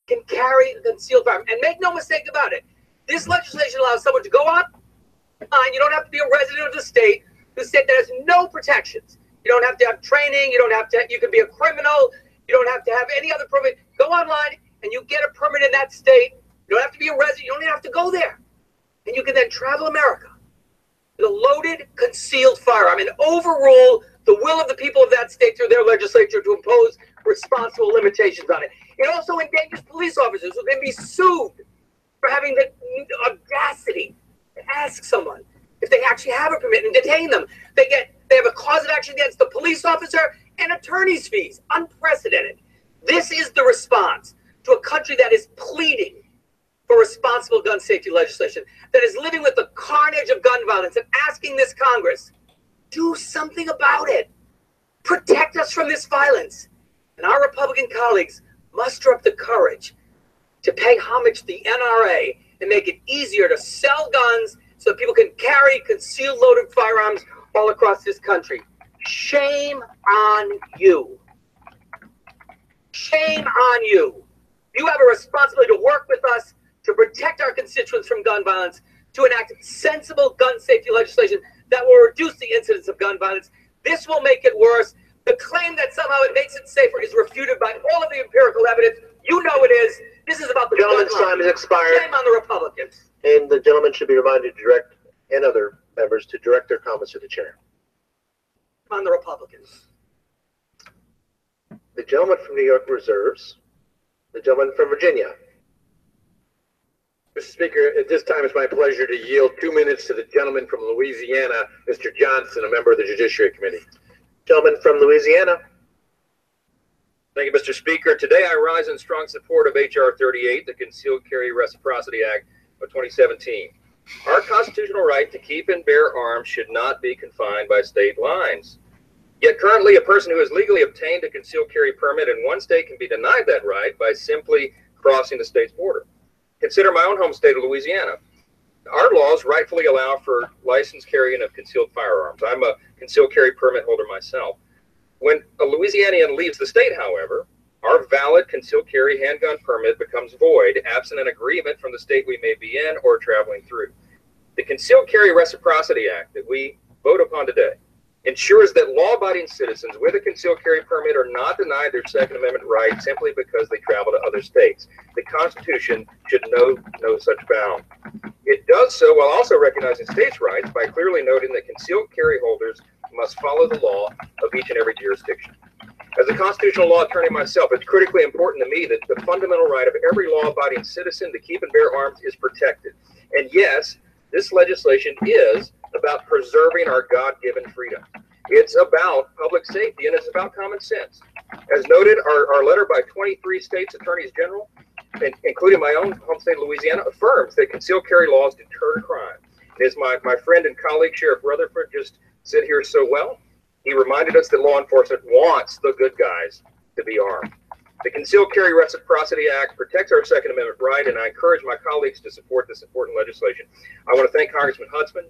can carry a concealed firearm. And make no mistake about it, this legislation allows someone to go online. You don't have to be a resident of the state that has no protections. You don't have to have training. You don't have to. You can be a criminal. You don't have to have any other permit. Go online and you get a permit in that state. You don't have to be a resident. You don't even have to go there. And you can then travel America with a loaded, concealed firearm and overrule the will of the people of that state through their legislature to impose responsible limitations on it. It also endangers police officers who can be sued for having the audacity to ask someone if they actually have a permit and detain them. They have a cause of action against the police officer and attorney's fees. Unprecedented. This is the response to a country that is pleading for responsible gun safety legislation, that is living with the carnage of gun violence and asking this Congress, do something about it. Protect us from this violence. And our Republican colleagues muster up the courage to pay homage to the NRA and make it easier to sell guns so that people can carry concealed loaded firearms all across this country. Shame on you. Shame on you. You have a responsibility to work with us to protect our constituents from gun violence, to enact sensible gun safety legislation that will reduce the incidence of gun violence. This will make it worse. The claim that somehow it makes it safer is refuted by all of the empirical evidence. You know it is. This is about the gentleman's time has expired. Shame on the Republicans. And the gentleman should be reminded to direct, and other members, to direct their comments to the chair. On the Republicans. The gentleman from New York reserves. The gentleman from Virginia. Mr. Speaker, at this time it's my pleasure to yield 2 minutes to the gentleman from Louisiana, Mr. Johnson, a member of the Judiciary Committee. Gentleman from Louisiana. Thank you, Mr. Speaker. Today I rise in strong support of HR38, the Concealed Carry Reciprocity Act of 2017. Our constitutional right to keep and bear arms should not be confined by state lines. Yet currently, a person who has legally obtained a concealed carry permit in one state can be denied that right by simply crossing the state's border. Consider my own home state of Louisiana. Our laws rightfully allow for licensed carrying of concealed firearms. I'm a concealed carry permit holder myself. When a Louisianian leaves the state, however, our valid concealed carry handgun permit becomes void, absent an agreement from the state we may be in or traveling through. The Concealed Carry Reciprocity Act that we vote upon today ensures that law-abiding citizens with a concealed carry permit are not denied their Second Amendment right simply because they travel to other states. The Constitution should know no such bound. It does so while also recognizing states' rights by clearly noting that concealed carry holders must follow the law of each and every jurisdiction. As a constitutional law attorney myself, it's critically important to me that the fundamental right of every law-abiding citizen to keep and bear arms is protected. And yes, this legislation is about preserving our God-given freedom. It's about public safety, and it's about common sense. As noted, our letter by 23 states' attorneys general, including my own home state of Louisiana, affirms that concealed carry laws deter crime. As my friend and colleague, Sheriff Rutherford, just said here so well, he reminded us that law enforcement wants the good guys to be armed. The Concealed Carry Reciprocity Act protects our Second Amendment right, and I encourage my colleagues to support this important legislation. I want to thank Congressman Hudson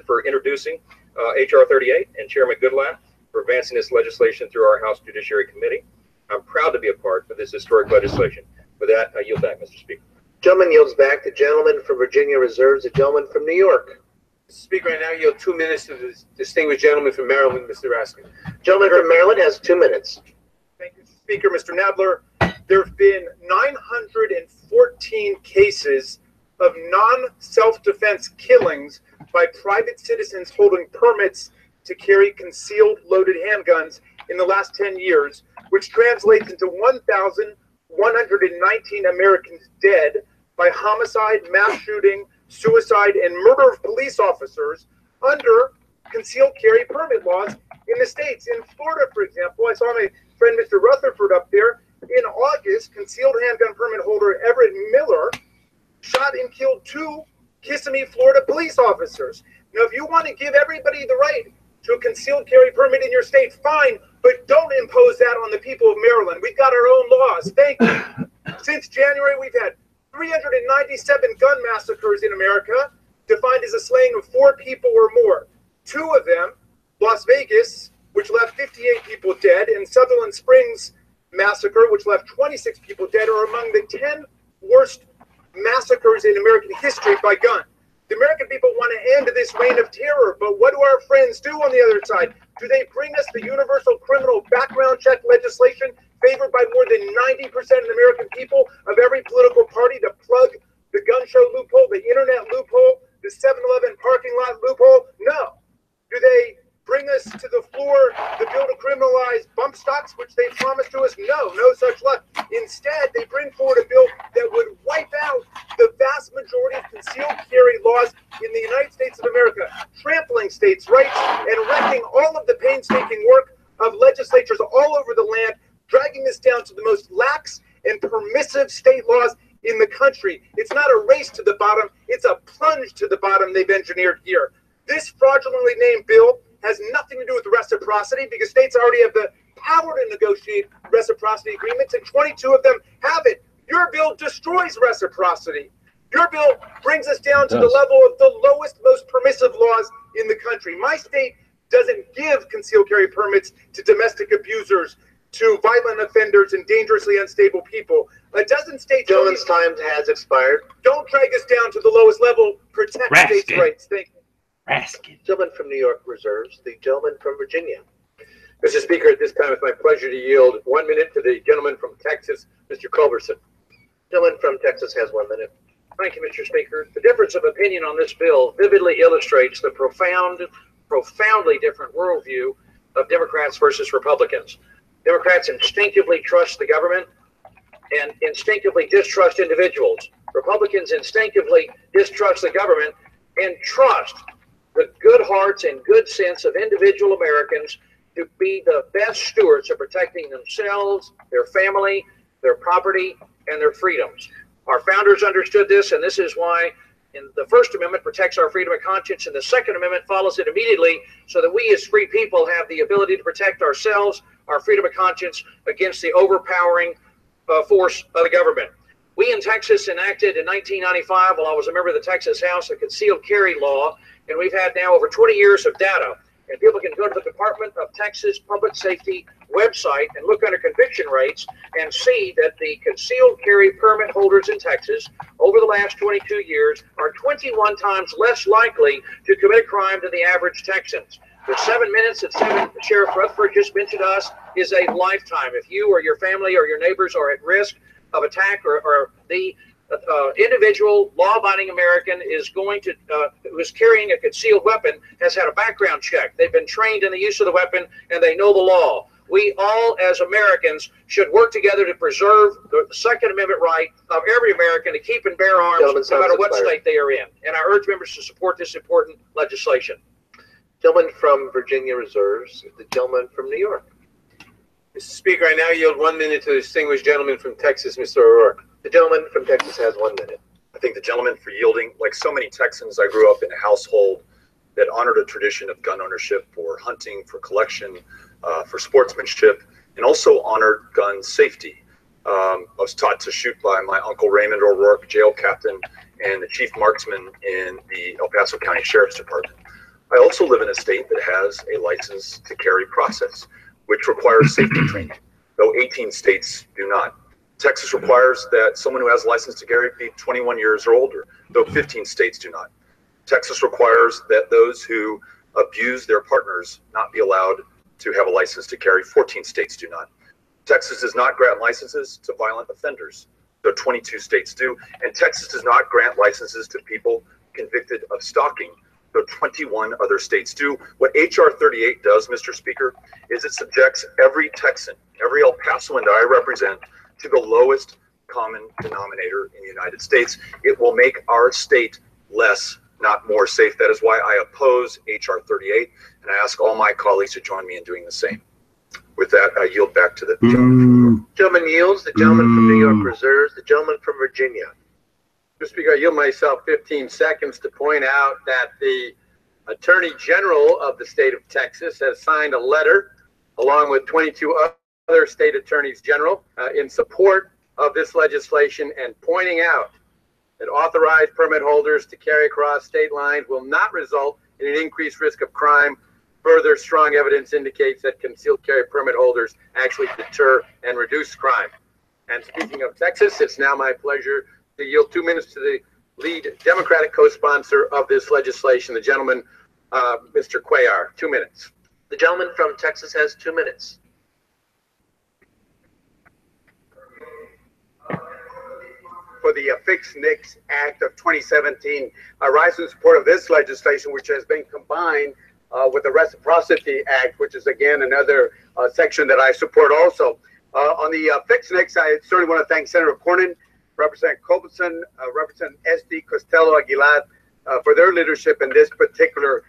for introducing HR38 and Chairman Goodlatte for advancing this legislation through our House Judiciary Committee. I'm proud to be a part of this historic legislation. With that, I yield back, Mr. Speaker. Gentleman yields back. The gentleman from Virginia reserves. The gentleman from New York. Mr. Speaker, I now yield 2 minutes to the distinguished gentleman from Maryland, Mr. Raskin. Gentleman from Maryland has 2 minutes. Thank you, Speaker. Mr. Nadler, there have been 914 cases of non-self-defense killings by private citizens holding permits to carry concealed loaded handguns in the last 10 years, which translates into 1,119 Americans dead by homicide, mass shooting, suicide, and murder of police officers under concealed carry permit laws in the states. In Florida, for example, I saw my friend Mr. Rutherford up there. In August, concealed handgun permit holder Everett Miller shot and killed 2 Kissimmee, Florida police officers. Now, if you want to give everybody the right to a concealed carry permit in your state, fine, but don't impose that on the people of Maryland. We've got our own laws. Thank you. Since January, we've had 397 gun massacres in America, defined as a slaying of 4 people or more. 2 of them, Las Vegas, which left 58 people dead, and Sutherland Springs, massacre, which left 26 people dead, are among the 10 worst massacres in American history by gun. The American people want to end this reign of terror, but what do our friends do on the other side? Do they bring us the universal criminal background check legislation favored by more than 90% of the American people of every political party to plug the gun show loophole, the internet loophole, the 7-Eleven parking lot loophole? No. Do they bring us to the floor the bill to criminalize bump stocks, which they promised to us? No, no such luck. Instead, they bring forward a bill that would wipe out the vast majority of concealed carry laws in the United States of America, trampling states' rights and wrecking all of the painstaking work of legislatures all over the land, dragging us down to the most lax and permissive state laws in the country. It's not a race to the bottom, it's a plunge to the bottom they've engineered here. This fraudulently named bill has nothing to do with reciprocity because states already have the power to negotiate reciprocity agreements, and 22 of them have it. Your bill destroys reciprocity. Your bill brings us down to the level of the lowest, most permissive laws in the country. My state doesn't give concealed carry permits to domestic abusers, to violent offenders, and dangerously unstable people. A dozen states... Gentleman's time has expired. Don't drag us down to the lowest level. Protect states' rights. Thank you. The gentleman from New York reserves. The gentleman from Virginia. Mr. Speaker, at this time it's my pleasure to yield 1 minute to the gentleman from Texas, Mr. Culberson. Gentleman from Texas has 1 minute. Thank you, Mr. Speaker. The difference of opinion on this bill vividly illustrates the profoundly different worldview of Democrats versus Republicans. Democrats instinctively trust the government and instinctively distrust individuals. Republicans instinctively distrust the government and trust the good hearts and good sense of individual Americans to be the best stewards of protecting themselves, their family, their property, and their freedoms. Our founders understood this, and this is why the First Amendment protects our freedom of conscience, and the Second Amendment follows it immediately so that we as free people have the ability to protect ourselves, our freedom of conscience, against the overpowering force of the government. We in Texas enacted in 1995, while I was a member of the Texas House, a concealed carry law, and we've had now over 20 years of data. And people can go to the Department of Texas Public Safety website and look under conviction rates and see that the concealed carry permit holders in Texas over the last 22 years are 21 times less likely to commit a crime than the average Texans. The 7 minutes that Sheriff Rutherford just mentioned to us is a lifetime. If you or your family or your neighbors are at risk of attack, or the individual law-abiding American is going to, who is carrying a concealed weapon, has had a background check. They've been trained in the use of the weapon and they know the law. We all, as Americans, should work together to preserve the Second Amendment right of every American to keep and bear arms, no matter what state they are in. And I urge members to support this important legislation. Gentleman from Virginia reserves. The gentleman from New York. Mr. Speaker, I now yield 1 minute to the distinguished gentleman from Texas, Mr. O'Rourke. The gentleman from Texas has 1 minute. I thank the gentleman for yielding. Like so many Texans, I grew up in a household that honored a tradition of gun ownership for hunting, for collection, for sportsmanship, and also honored gun safety. I was taught to shoot by my Uncle Raymond O'Rourke, jail captain, and the chief marksman in the El Paso County Sheriff's Department. I also live in a state that has a license to carry process, which requires safety training, though 18 states do not. Texas requires that someone who has a license to carry be 21 years or older, though 15 states do not. Texas requires that those who abuse their partners not be allowed to have a license to carry. 14 states do not. Texas does not grant licenses to violent offenders, though 22 states do. And Texas does not grant licenses to people convicted of stalking, though 21 other states do. What HR38 does, Mr. Speaker, is it subjects every Texan, every El Pasoan that I represent, to the lowest common denominator in the United States. It will make our state less, not more safe. That is why I oppose HR38, and I ask all my colleagues to join me in doing the same. With that, I yield back to the gentleman. Gentleman yields. The gentleman from New York reserves. The gentleman from Virginia. Mr. Speaker, I yield myself 15 seconds to point out that the Attorney General of the state of Texas has signed a letter along with 22 other state attorneys general in support of this legislation, and pointing out that authorized permit holders to carry across state lines will not result in an increased risk of crime Further, strong evidence indicates that concealed carry permit holders actually deter and reduce crime. And speaking of Texas, it's now my pleasure to yield 2 minutes to the lead Democratic co-sponsor of this legislation, the gentleman, Mr. Cuellar. 2 minutes. The gentleman from Texas has 2 minutes. For the Fix NICS Act of 2017, I rise in support of this legislation, which has been combined with the Reciprocity Act, which is again another section that I support also. On the Fix NICS, I certainly want to thank Senator Cornyn, Representative Culbertson, Representative S.D. Costello Aguilar for their leadership in this particular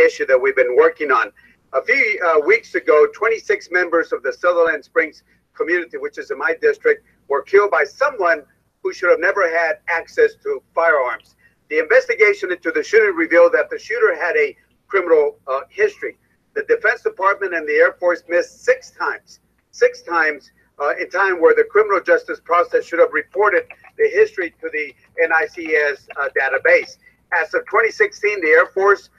issue that we've been working on. A few weeks ago, 26 members of the Sutherland Springs community, which is in my district, were killed by someone who should have never had access to firearms. The investigation into the shooting revealed that the shooter had a criminal history. The Defense Department and the Air Force missed six times in time where the criminal justice process should have reported the history to the NICS database. As of 2016, the Air Force,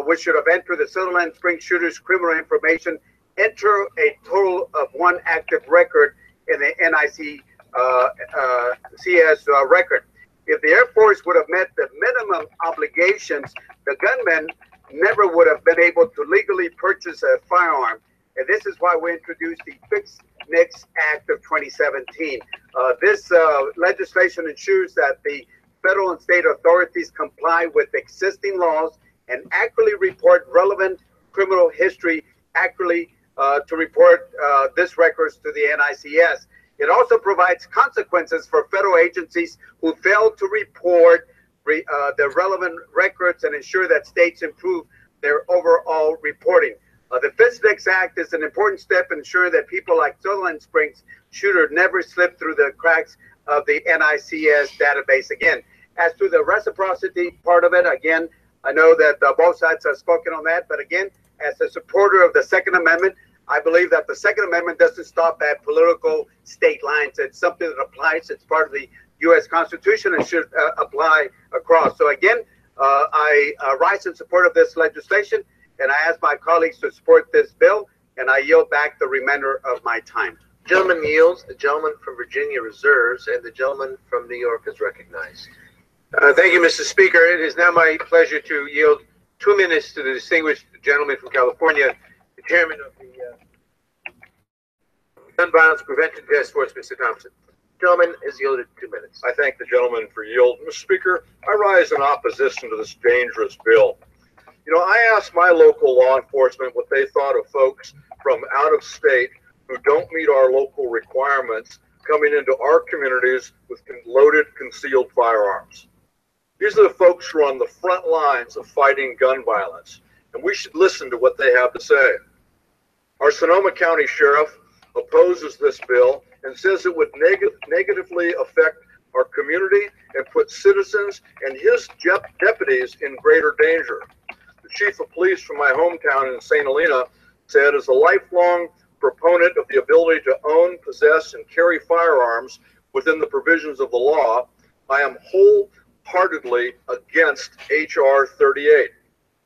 which should have entered the Sutherland Springs shooters' criminal information, enter a total of 1 active record in the NICS record. If the Air Force would have met the minimum obligations, the gunman never would have been able to legally purchase a firearm. And this is why we introduced the Fix NICS Act of 2017. This legislation ensures that the federal and state authorities comply with existing laws and accurately report relevant criminal history accurately to report this records to the NICS. It also provides consequences for federal agencies who fail to report the relevant records and ensure that states improve their overall reporting. The Fix NICS Act is an important step in ensuring that people like Sutherland Springs shooter never slip through the cracks of the NICS database again. As to the reciprocity part of it, again, I know that both sides have spoken on that, but again, as a supporter of the Second Amendment, I believe that the Second Amendment doesn't stop at political state lines. It's something that applies. It's part of the U.S. Constitution and should apply across. So again, I rise in support of this legislation, and I ask my colleagues to support this bill, and I yield back the remainder of my time. Gentleman yields. The gentleman from Virginia reserves, and the gentleman from New York is recognized. Thank you, Mr. Speaker. It is now my pleasure to yield 2 minutes to the distinguished gentleman from California, the chairman of the Gun Violence Prevention Task Force, Mr. Thompson. Gentleman is yielded 2 minutes. I thank the gentleman for yield. Mr. Speaker, I rise in opposition to this dangerous bill. You know, I asked my local law enforcement what they thought of folks from out of state who don't meet our local requirements coming into our communities with loaded concealed firearms. These are the folks who are on the front lines of fighting gun violence, and we should listen to what they have to say. Our Sonoma County Sheriff opposes this bill and says it would negatively affect our community and put citizens and his deputies in greater danger. The chief of police from my hometown in St. Helena said, as a lifelong proponent of the ability to own, possess, and carry firearms within the provisions of the law, I am wholeheartedly against HR38.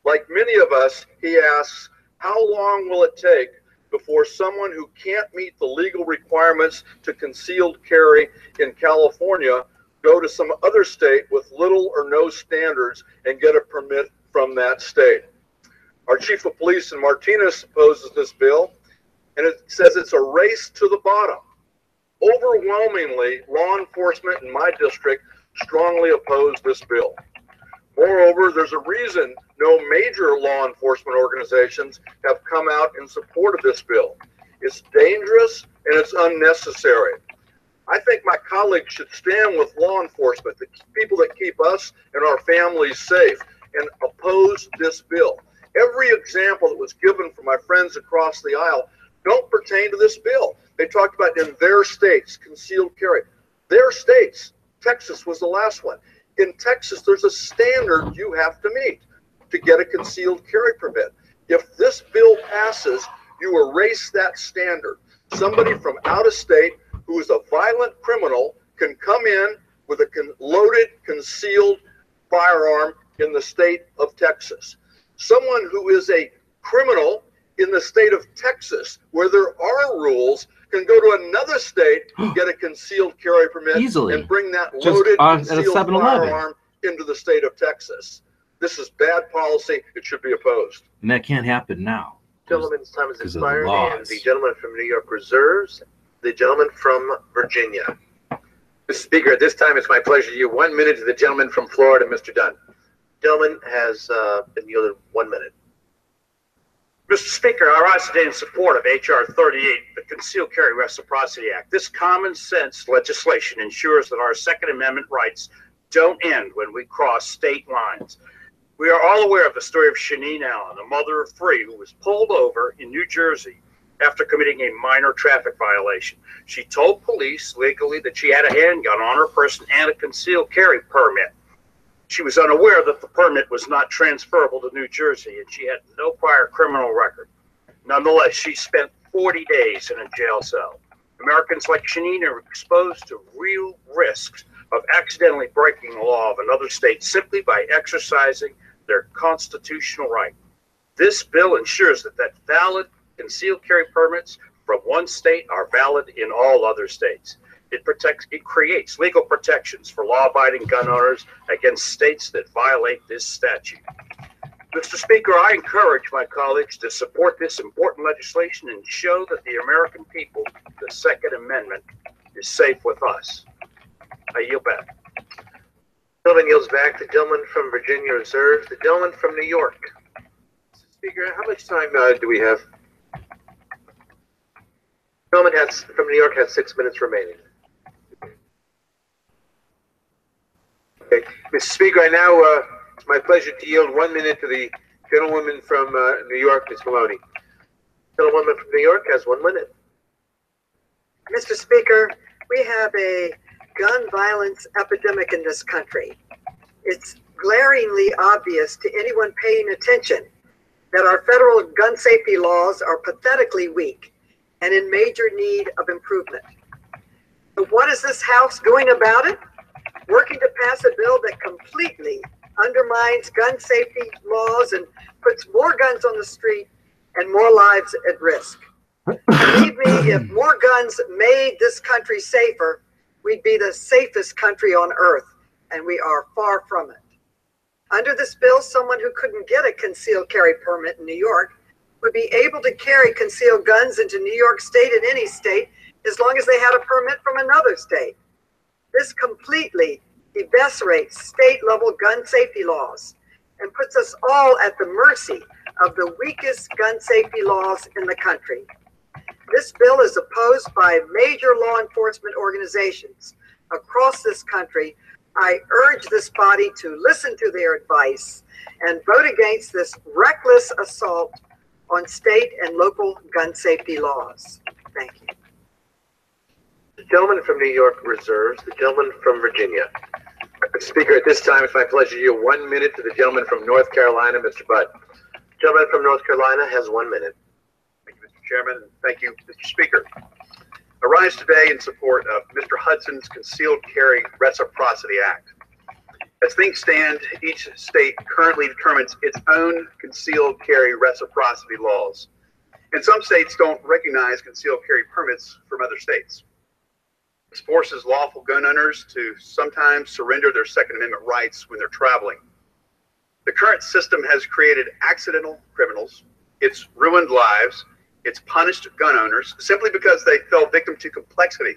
Like many of us, he asks, how long will it take before someone who can't meet the legal requirements to concealed carry in California go to some other state with little or no standards and get a permit from that state? Our chief of police in Martinez opposes this bill, and it says it's a race to the bottom. Overwhelmingly, law enforcement in my district strongly oppose this bill. Moreover, there's a reason no major law enforcement organizations have come out in support of this bill. It's dangerous and it's unnecessary. I think my colleagues should stand with law enforcement, the people that keep us and our families safe, and oppose this bill. Every example that was given from my friends across the aisle don't pertain to this bill. They talked about in their states, concealed carry. Their states, Texas was the last one. In Texas, there's a standard you have to meet to get a concealed carry permit. If this bill passes, you erase that standard. Somebody from out of state who is a violent criminal can come in with a loaded, concealed firearm in the state of Texas. someone who is a criminal in the state of Texas, where there are rules, can go to another state, get a concealed carry permit, Easily. and bring that Just loaded at a concealed 7-Eleven. firearm into the state of Texas. This is bad policy. It should be opposed. And that can't happen now. Gentleman's time has because of the expired, and laws. the gentleman from New York reserves. The gentleman from Virginia. Mr. Speaker, at this time, it's my pleasure to yield 1 minute to the gentleman from Florida, Mr. Dunn. Gentleman has been yielded 1 minute. Mr. Speaker, I rise today in support of H.R. 38, the Concealed Carry Reciprocity Act. This common sense legislation ensures that our Second Amendment rights don't end when we cross state lines. We are all aware of the story of Shaneen Allen, a mother of 3 who was pulled over in New Jersey after committing a minor traffic violation. She told police legally that she had a handgun on her person and a concealed carry permit. She was unaware that the permit was not transferable to New Jersey, and she had no prior criminal record. Nonetheless, she spent 40 days in a jail cell. Americans like Shaneen are exposed to real risks of accidentally breaking the law of another state simply by exercising their constitutional right. This bill ensures that valid concealed carry permits from one state are valid in all other states. It creates legal protections for law-abiding gun owners against states that violate this statute. Mr. Speaker, I encourage my colleagues to support this important legislation and show that the American people, the Second Amendment, is safe with us. I yield back. The gentleman yields back. The gentleman from Virginia reserves. The gentleman from New York. Mr. Speaker, how much time do we have? The gentleman from New York has 6 minutes remaining. Okay. Mr. Speaker, I now, it's my pleasure to yield 1 minute to the gentlewoman from New York, Ms. Maloney. The gentleman from New York has 1 minute. Mr. Speaker, we have a gun violence epidemic in this country. It's glaringly obvious to anyone paying attention that our federal gun safety laws are pathetically weak and in major need of improvement. But what is this House doing about it? Working to pass a bill that completely undermines gun safety laws and puts more guns on the street and more lives at risk. Believe me, if more guns made this country safer, we'd be the safest country on earth, and we are far from it. Under this bill, someone who couldn't get a concealed carry permit in New York would be able to carry concealed guns into New York State and any state as long as they had a permit from another state. This completely eviscerates state-level gun safety laws and puts us all at the mercy of the weakest gun safety laws in the country. This bill is opposed by major law enforcement organizations across this country. I urge this body to listen to their advice and vote against this reckless assault on state and local gun safety laws. Thank you. The gentleman from New York reserves. The gentleman from Virginia. Mr. Speaker, at this time, it's my pleasure to yield 1 minute to the gentleman from North Carolina, Mr. Budd. The gentleman from North Carolina has 1 minute. Thank you, Mr. Chairman, and thank you, Mr. Speaker. I rise today in support of Mr. Hudson's Concealed Carry Reciprocity Act. As things stand, each state currently determines its own concealed carry reciprocity laws. And some states don't recognize concealed carry permits from other states. This forces lawful gun owners to sometimes surrender their Second Amendment rights when they're traveling. The current system has created accidental criminals. It's ruined lives. It's punished gun owners simply because they fell victim to complexity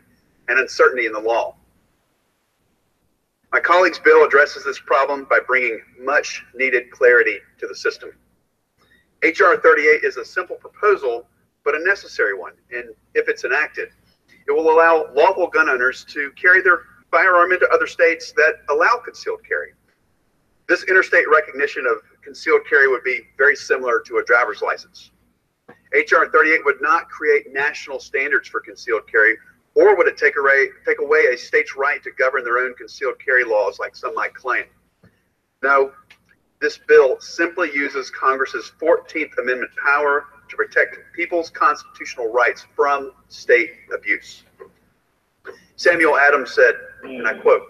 and uncertainty in the law. My colleague's bill addresses this problem by bringing much needed clarity to the system. HR 38 is a simple proposal, but a necessary one. And if it's enacted, it will allow lawful gun owners to carry their firearm into other states that allow concealed carry. This interstate recognition of concealed carry would be very similar to a driver's license. HR 38 would not create national standards for concealed carry, or would it take away a state's right to govern their own concealed carry laws like some might claim. No, this bill simply uses Congress's 14th Amendment power to protect people's constitutional rights from state abuse. Samuel Adams said, and I quote,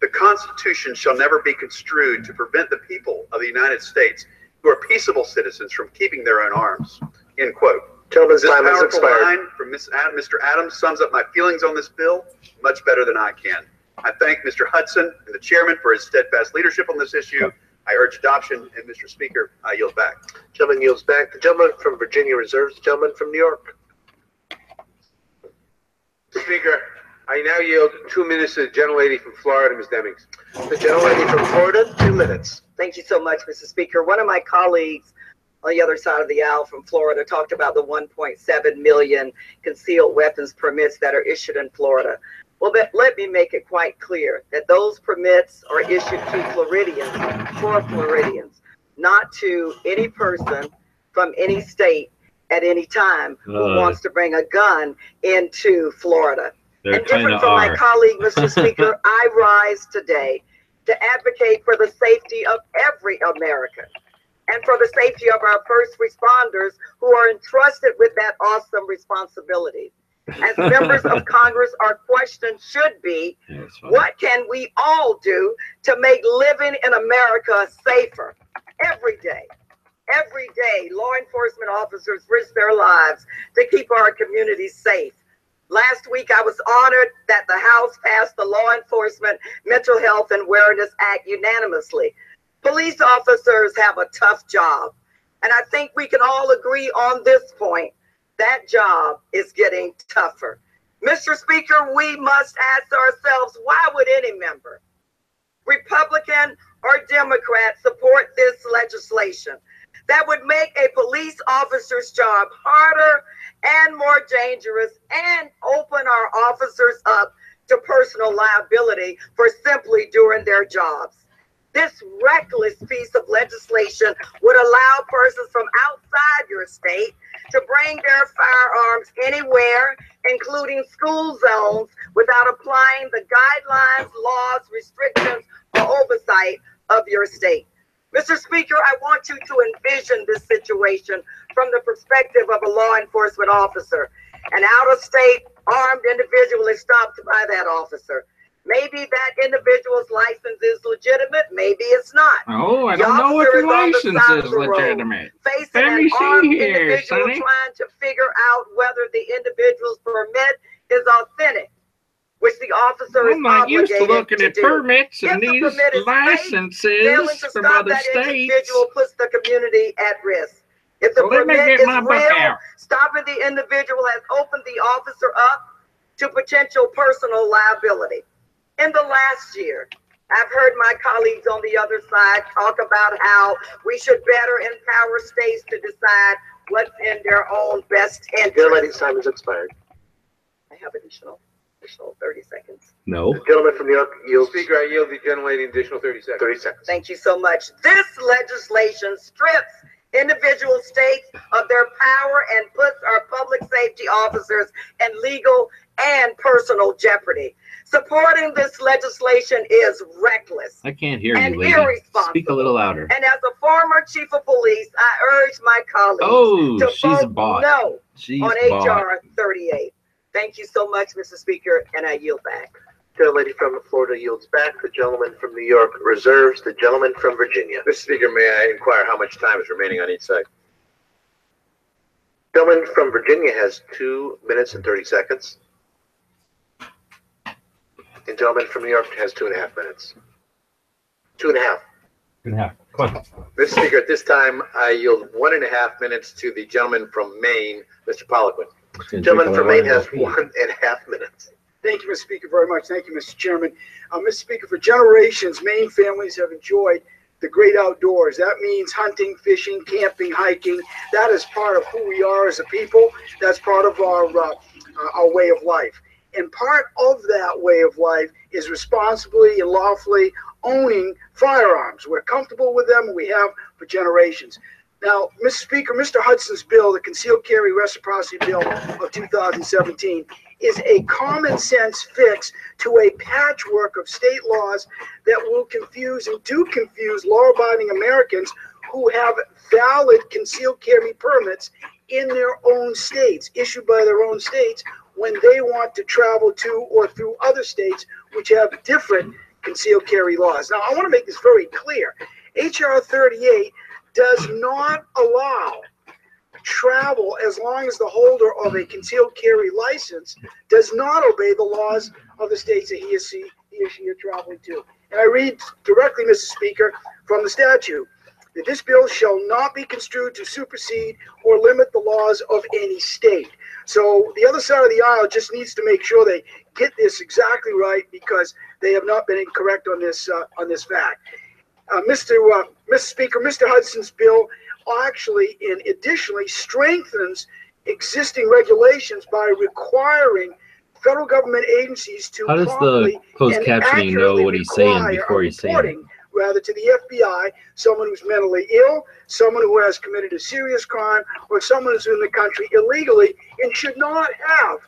"The Constitution shall never be construed to prevent the people of the United States who are peaceable citizens from keeping their own arms." End quote. Gentleman's This time has powerful expired. line from Mr. Adams sums up my feelings on this bill much better than I can. I thank Mr. Hudson and the chairman for his steadfast leadership on this issue. I urge adoption, and Mr. Speaker, I yield back. Gentleman yields back. The gentleman from Virginia reserves. The gentleman from New York. Speaker, I now yield 2 minutes to the gentlelady from Florida, Ms. Demings. The gentlelady from Florida, 2 minutes. Thank you so much, Mr. Speaker. One of my colleagues on the other side of the aisle from Florida talked about the 1.7 million concealed weapons permits that are issued in Florida. Well, let me make it quite clear that those permits are issued to Floridians, for Floridians, not to any person from any state at any time who wants to bring a gun into Florida. And different from my colleague, Mr. Speaker, I rise today to advocate for the safety of every American and for the safety of our first responders who are entrusted with that awesome responsibility. As members of Congress, our question should be, what can we all do to make living in America safer? Every day, law enforcement officers risk their lives to keep our communities safe. Last week, I was honored that the House passed the Law Enforcement Mental Health and Awareness Act unanimously. Police officers have a tough job, and I think we can all agree on this point. That job is getting tougher. Mr. Speaker, we must ask ourselves, why would any member, Republican or Democrat, support this legislation that would make a police officer's job harder and more dangerous and open our officers up to personal liability for simply doing their jobs? This reckless piece of legislation would allow persons from outside your state to bring their firearms anywhere, including school zones, without applying the guidelines, laws, restrictions, or oversight of your state. Mr. Speaker, I want you to envision this situation from the perspective of a law enforcement officer. An out-of-state armed individual is stopped by that officer. Maybe that individual's license is legitimate, maybe it's not. Oh, I don't know if your license is legitimate. Facing an armed individual trying to figure out whether the individual's permit is authentic, which the officer is obligated to do. I'm not used to looking at permits and these licenses from other states. That individual puts the community at risk. If the permit is real, stopping the individual has opened the officer up to potential personal liability. In the last year, I've heard my colleagues on the other side talk about how we should better empower states to decide what's in their own best interest. Your lady's time has expired. I have additional 30 seconds. No. The gentleman from New York yields. Speaker, I yield the gentlelady an additional 30 seconds. 30 seconds. Thank you so much. This legislation strips individual states of their power and puts our public safety officers in legal and personal jeopardy. Supporting this legislation is reckless. I can't hear and you, lady. irresponsible. Speak a little louder. And as a former chief of police, I urge my colleagues to vote no on HR 38. Thank you so much, Mr. Speaker, and I yield back. The lady from Florida yields back. The gentleman from New York reserves. The gentleman from Virginia. Mr. Speaker, may I inquire how much time is remaining on each side? The gentleman from Virginia has 2 minutes and 30 seconds. The gentleman from New York has 2.5 minutes. 2.5. 2.5. Come on. Mr. Speaker, at this time, I yield 1.5 minutes to the gentleman from Maine, Mr. Poliquin. The gentleman from Maine has 1.5 minutes. Thank you, Mr. Speaker, very much. Thank you, Mr. Chairman. Mr. Speaker, for generations, Maine families have enjoyed the great outdoors. That means hunting, fishing, camping, hiking. That is part of who we are as a people. That's part of our way of life. And part of that way of life is responsibly and lawfully owning firearms. We're comfortable with them, and we have for generations. Now, Mr. Speaker, Mr. Hudson's bill, the Concealed Carry Reciprocity Bill of 2017, is a common sense fix to a patchwork of state laws that will confuse and do confuse law-abiding Americans who have valid concealed carry permits in their own states, issued by their own states, when they want to travel to or through other states which have different concealed carry laws. Now, I want to make this very clear. HR 38 does not allow travel as long as the holder of a concealed carry license does not obey the laws of the states that he or she are traveling to. And I read directly, Mr. Speaker, from the statute that this bill shall not be construed to supersede or limit the laws of any state. So the other side of the aisle just needs to make sure they get this exactly right, because they have not been incorrect on this fact. Mr. Speaker, Mr. Hudson's bill actually and additionally strengthens existing regulations by requiring federal government agencies to How does the closed captioning know what he's saying before he's saying it? Rather to the FBI, someone who's mentally ill, someone who has committed a serious crime, or someone who's in the country illegally and should not have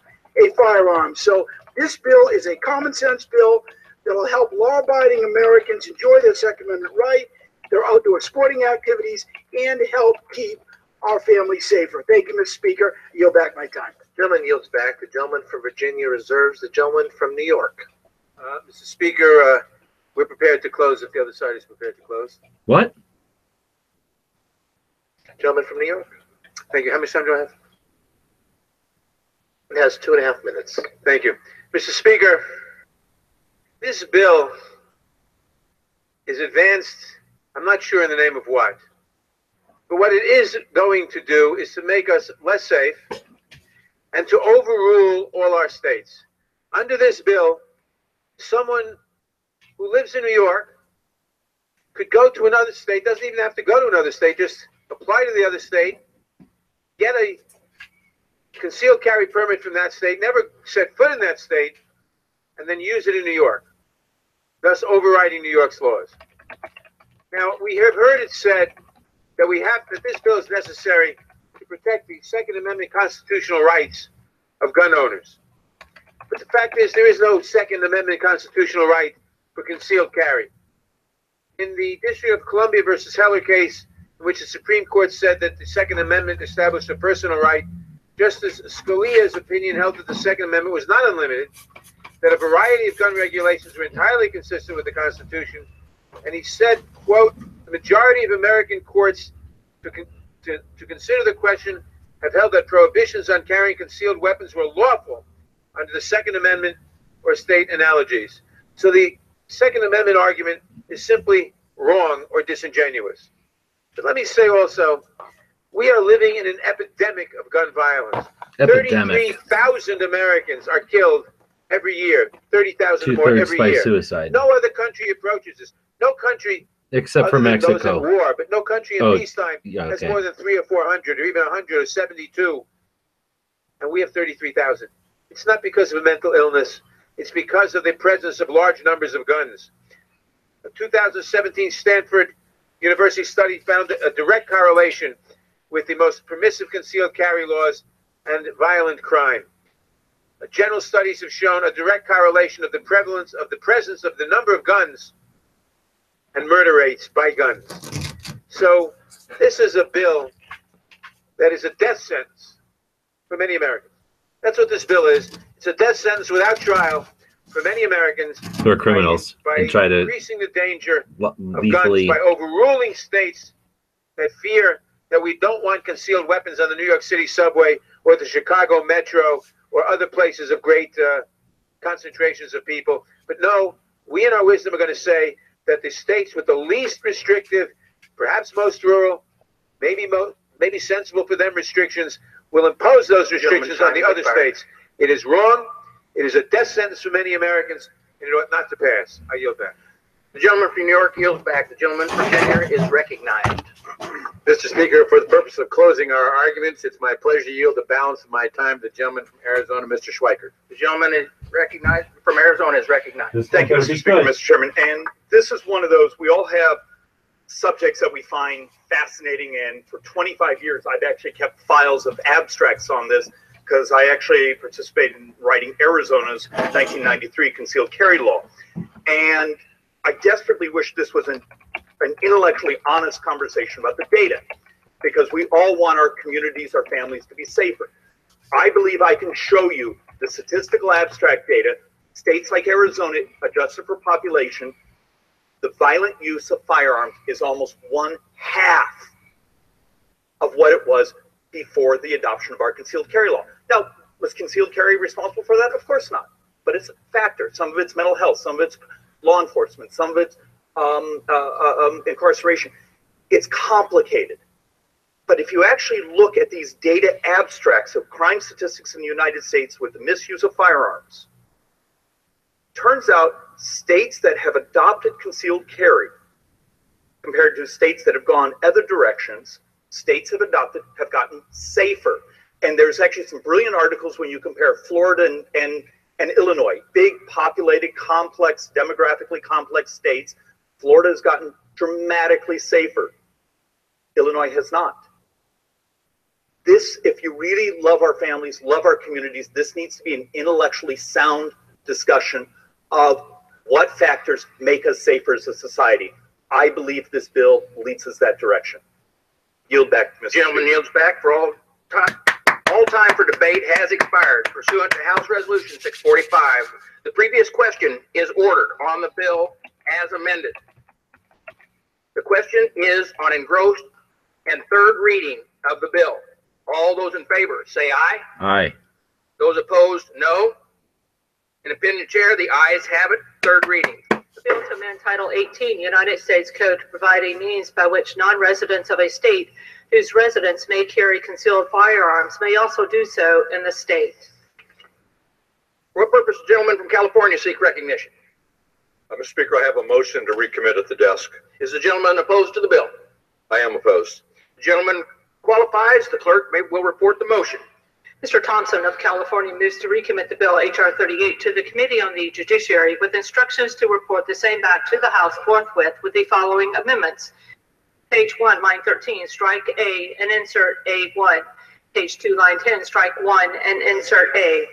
a firearm. So this bill is a common sense bill that will help law-abiding Americans enjoy their Second Amendment right, their outdoor sporting activities, and help keep our families safer. Thank you, Mr. Speaker. I yield back my time. Gentleman yields back. The gentleman from Virginia reserves. The gentleman from New York. Mr. Speaker, we're prepared to close if the other side is prepared to close. What? Gentleman from New York. Thank you. How much time do I have? It has 2.5 minutes. Thank you. Mr. Speaker, this bill is advanced, I'm not sure in the name of what, but what it is going to do is to make us less safe and to overrule all our states. Under this bill, someone who lives in New York could go to another state, doesn't even have to go to another state, just apply to the other state, get a concealed carry permit from that state, never set foot in that state, and then use it in New York, thus overriding New York's laws. Now, we have heard it said that this bill is necessary to protect the Second Amendment constitutional rights of gun owners. But the fact is, there is no Second Amendment constitutional right for concealed carry. In the District of Columbia versus Heller case, in which the Supreme Court said that the Second Amendment established a personal right, Justice Scalia's opinion held that the Second Amendment was not unlimited, that a variety of gun regulations were entirely consistent with the Constitution, and he said, quote, the majority of American courts to consider the question have held that prohibitions on carrying concealed weapons were lawful under the Second Amendment or state analogies. So the Second Amendment argument is simply wrong or disingenuous. But let me say also, we are living in an epidemic of gun violence. 33,000 Americans are killed every year. 30,000 more every by year. Suicide. No other country approaches this. No country, except for Mexico, those in war, but no country in peacetime has more than 300 or 400 or even 100 or 72, and we have 33,000. It's not because of a mental illness. It's because of the presence of large numbers of guns. A 2017 Stanford University study found a direct correlation with the most permissive concealed carry laws and violent crime. General studies have shown a direct correlation of the prevalence of the presence of the number of guns and murder rates by guns. So this is a bill that is a death sentence for many Americans. That's what this bill is. It's a death sentence without trial for many Americans who are criminals and try to increasing the danger of lethally guns by overruling states that fear that we don't want concealed weapons on the New York City subway or the Chicago metro or other places of great concentrations of people. But no, we in our wisdom are going to say that the states with the least restrictive, perhaps most rural, maybe sensible for them restrictions, will impose those restrictions on the other states. It is wrong. It is a death sentence for many Americans, and it ought not to pass. I yield back. The gentleman from New York yields back. The gentleman from Virginia is recognized. Mr. Speaker, for the purpose of closing our arguments, it's my pleasure to yield the balance of my time to the gentleman from Arizona, Mr. Schweikert. The gentleman is recognized from Arizona is recognized. Thank you, Mr. Speaker, Mr. Chairman. And this is one of those, we all have subjects that we find fascinating, and for 25 years, I've actually kept files of abstracts on this because I actually participated in writing Arizona's 1993 concealed carry law. And I desperately wish this was an intellectually honest conversation about the data, because we all want our communities, our families to be safer. I believe I can show you the statistical abstract data. States like Arizona, adjusted for population, the violent use of firearms is almost 1/2 of what it was before the adoption of our concealed carry law. Now, was concealed carry responsible for that? Of course not. But it's a factor. Some of it's mental health, some of it's law enforcement, some of it's incarceration. It's complicated. But if you actually look at these data abstracts of crime statistics in the United States with the misuse of firearms, turns out states that have adopted concealed carry compared to states that have gone other directions, states have gotten safer. And there's actually some brilliant articles when you compare Florida and Illinois, big populated, complex, demographically complex states. Florida has gotten dramatically safer. Illinois has not. This, if you really love our families, love our communities, this needs to be an intellectually sound discussion of what factors make us safer as a society. I believe this bill leads us that direction. Yield back to Mr. Gentleman yields back for all time. All time for debate has expired pursuant to House Resolution 645. The previous question is ordered on the bill as amended. The question is on engrossed and third reading of the bill. All those in favor say aye. Aye. Those opposed, no. In opinion, Chair, the ayes have it. Third reading. The bill to amend Title 18 United States Code to provide a means by which non-residents of a state whose residents may carry concealed firearms may also do so in the state. For what purpose, the gentleman from California seek recognition? Mr. Speaker, I have a motion to recommit at the desk. Is the gentleman opposed to the bill? I am opposed. The gentleman qualifies. The clerk will report the motion. Mr. Thompson of California moves to recommit the bill HR 38 to the Committee on the Judiciary with instructions to report the same back to the House forthwith with the following amendments. Page 1, line 13, strike A and insert A1. Page 2, line 10, strike 1 and insert A.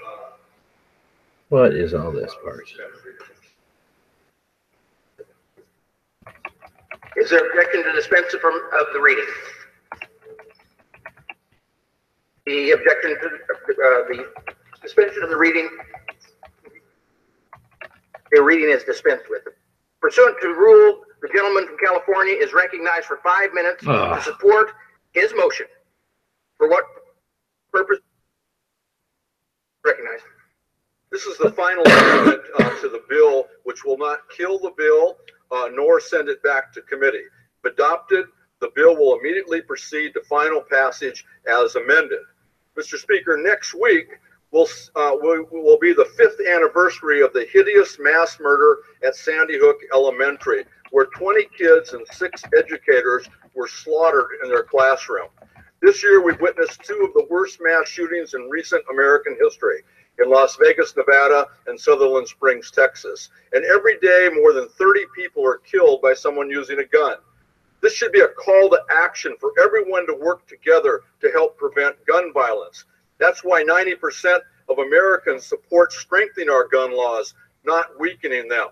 What is all this part? Is there objection to dispense of the reading? The objection to the suspension of the reading is dispensed with. Pursuant to rule, the gentleman from California is recognized for 5 minutes to support his motion. For what purpose? Recognized. This is the final amendment to the bill, which will not kill the bill nor send it back to committee. If adopted, the bill will immediately proceed to final passage as amended. Mr. Speaker, next week will be the 5th anniversary of the hideous mass murder at Sandy Hook Elementary, where 20 kids and 6 educators were slaughtered in their classroom. This year, we've witnessed 2 of the worst mass shootings in recent American history, in Las Vegas, Nevada, and Sutherland Springs, Texas. And every day, more than 30 people are killed by someone using a gun. This should be a call to action for everyone to work together to help prevent gun violence. That's why 90% of Americans support strengthening our gun laws, not weakening them.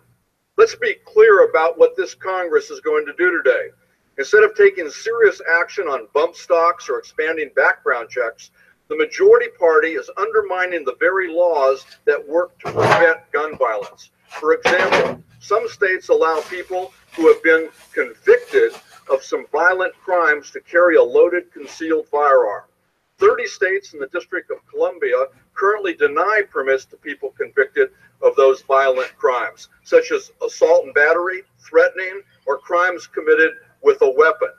Let's be clear about what this Congress is going to do today. Instead of taking serious action on bump stocks or expanding background checks, the majority party is undermining the very laws that work to prevent gun violence. For example, some states allow people who have been convicted of some violent crimes to carry a loaded concealed firearm. 30 states in the District of Columbia currently deny permits to people convicted of those violent crimes, such as assault and battery, threatening, or crimes committed with a weapon.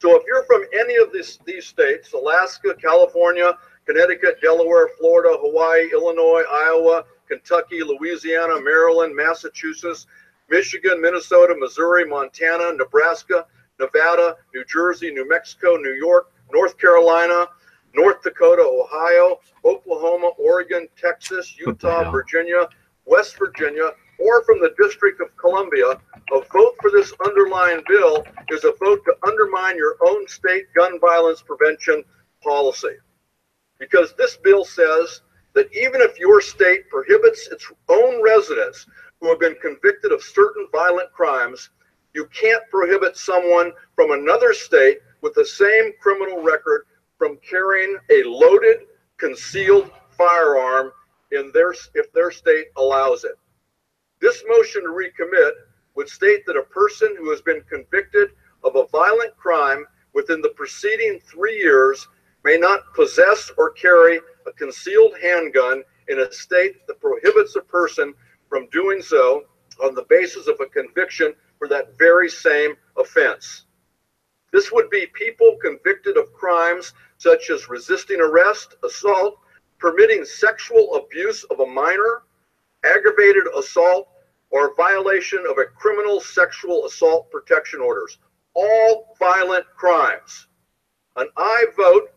So if you're from any of these states, Alaska, California, Connecticut, Delaware, Florida, Hawaii, Illinois, Iowa, Kentucky, Louisiana, Maryland, Massachusetts, Michigan, Minnesota, Missouri, Montana, Nebraska, Nevada, New Jersey, New Mexico, New York, North Carolina, North Dakota, Ohio, Oklahoma, Oregon, Texas, Utah, Virginia, West Virginia, or from the District of Columbia, a vote for this underlying bill is a vote to undermine your own state gun violence prevention policy. Because this bill says that even if your state prohibits its own residents who have been convicted of certain violent crimes, you can't prohibit someone from another state with the same criminal record from carrying a loaded, concealed firearm if their state allows it. This motion to recommit would state that a person who has been convicted of a violent crime within the preceding 3 years may not possess or carry a concealed handgun in a state that prohibits a person from doing so on the basis of a conviction for that very same offense. This would be people convicted of crimes such as resisting arrest, assault, permitting sexual abuse of a minor, aggravated assault, or violation of a criminal sexual assault protection orders. All violent crimes. An aye vote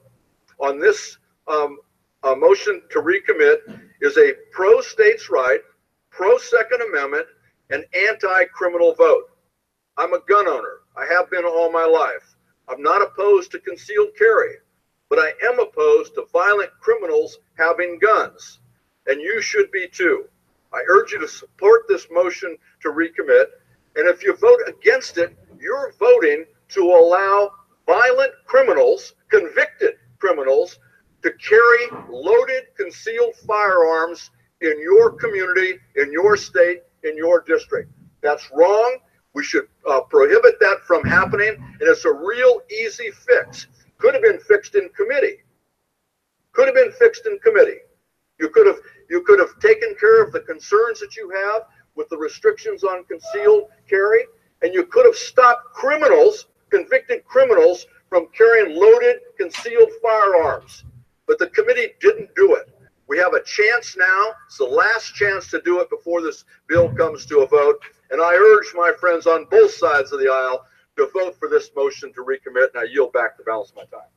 on this motion to recommit is a pro-states' right, pro-Second Amendment, and anti-criminal vote. I'm a gun owner. I have been all my life. I'm not opposed to concealed carry, but I am opposed to violent criminals having guns, and you should be too. I urge you to support this motion to recommit, and if you vote against it, you're voting to allow violent criminals, convicted criminals, to carry loaded, concealed firearms in your community, in your state, in your district. That's wrong. We should prohibit that from happening, and it's a real easy fix. Could have been fixed in committee. Could have been fixed in committee. You could have taken care of the concerns that you have with the restrictions on concealed carry, and you could have stopped criminals, convicted criminals, from carrying loaded, concealed firearms. But the committee didn't do it. We have a chance now. It's the last chance to do it before this bill comes to a vote. And I urge my friends on both sides of the aisle to vote for this motion to recommit, and I yield back the balance of my time.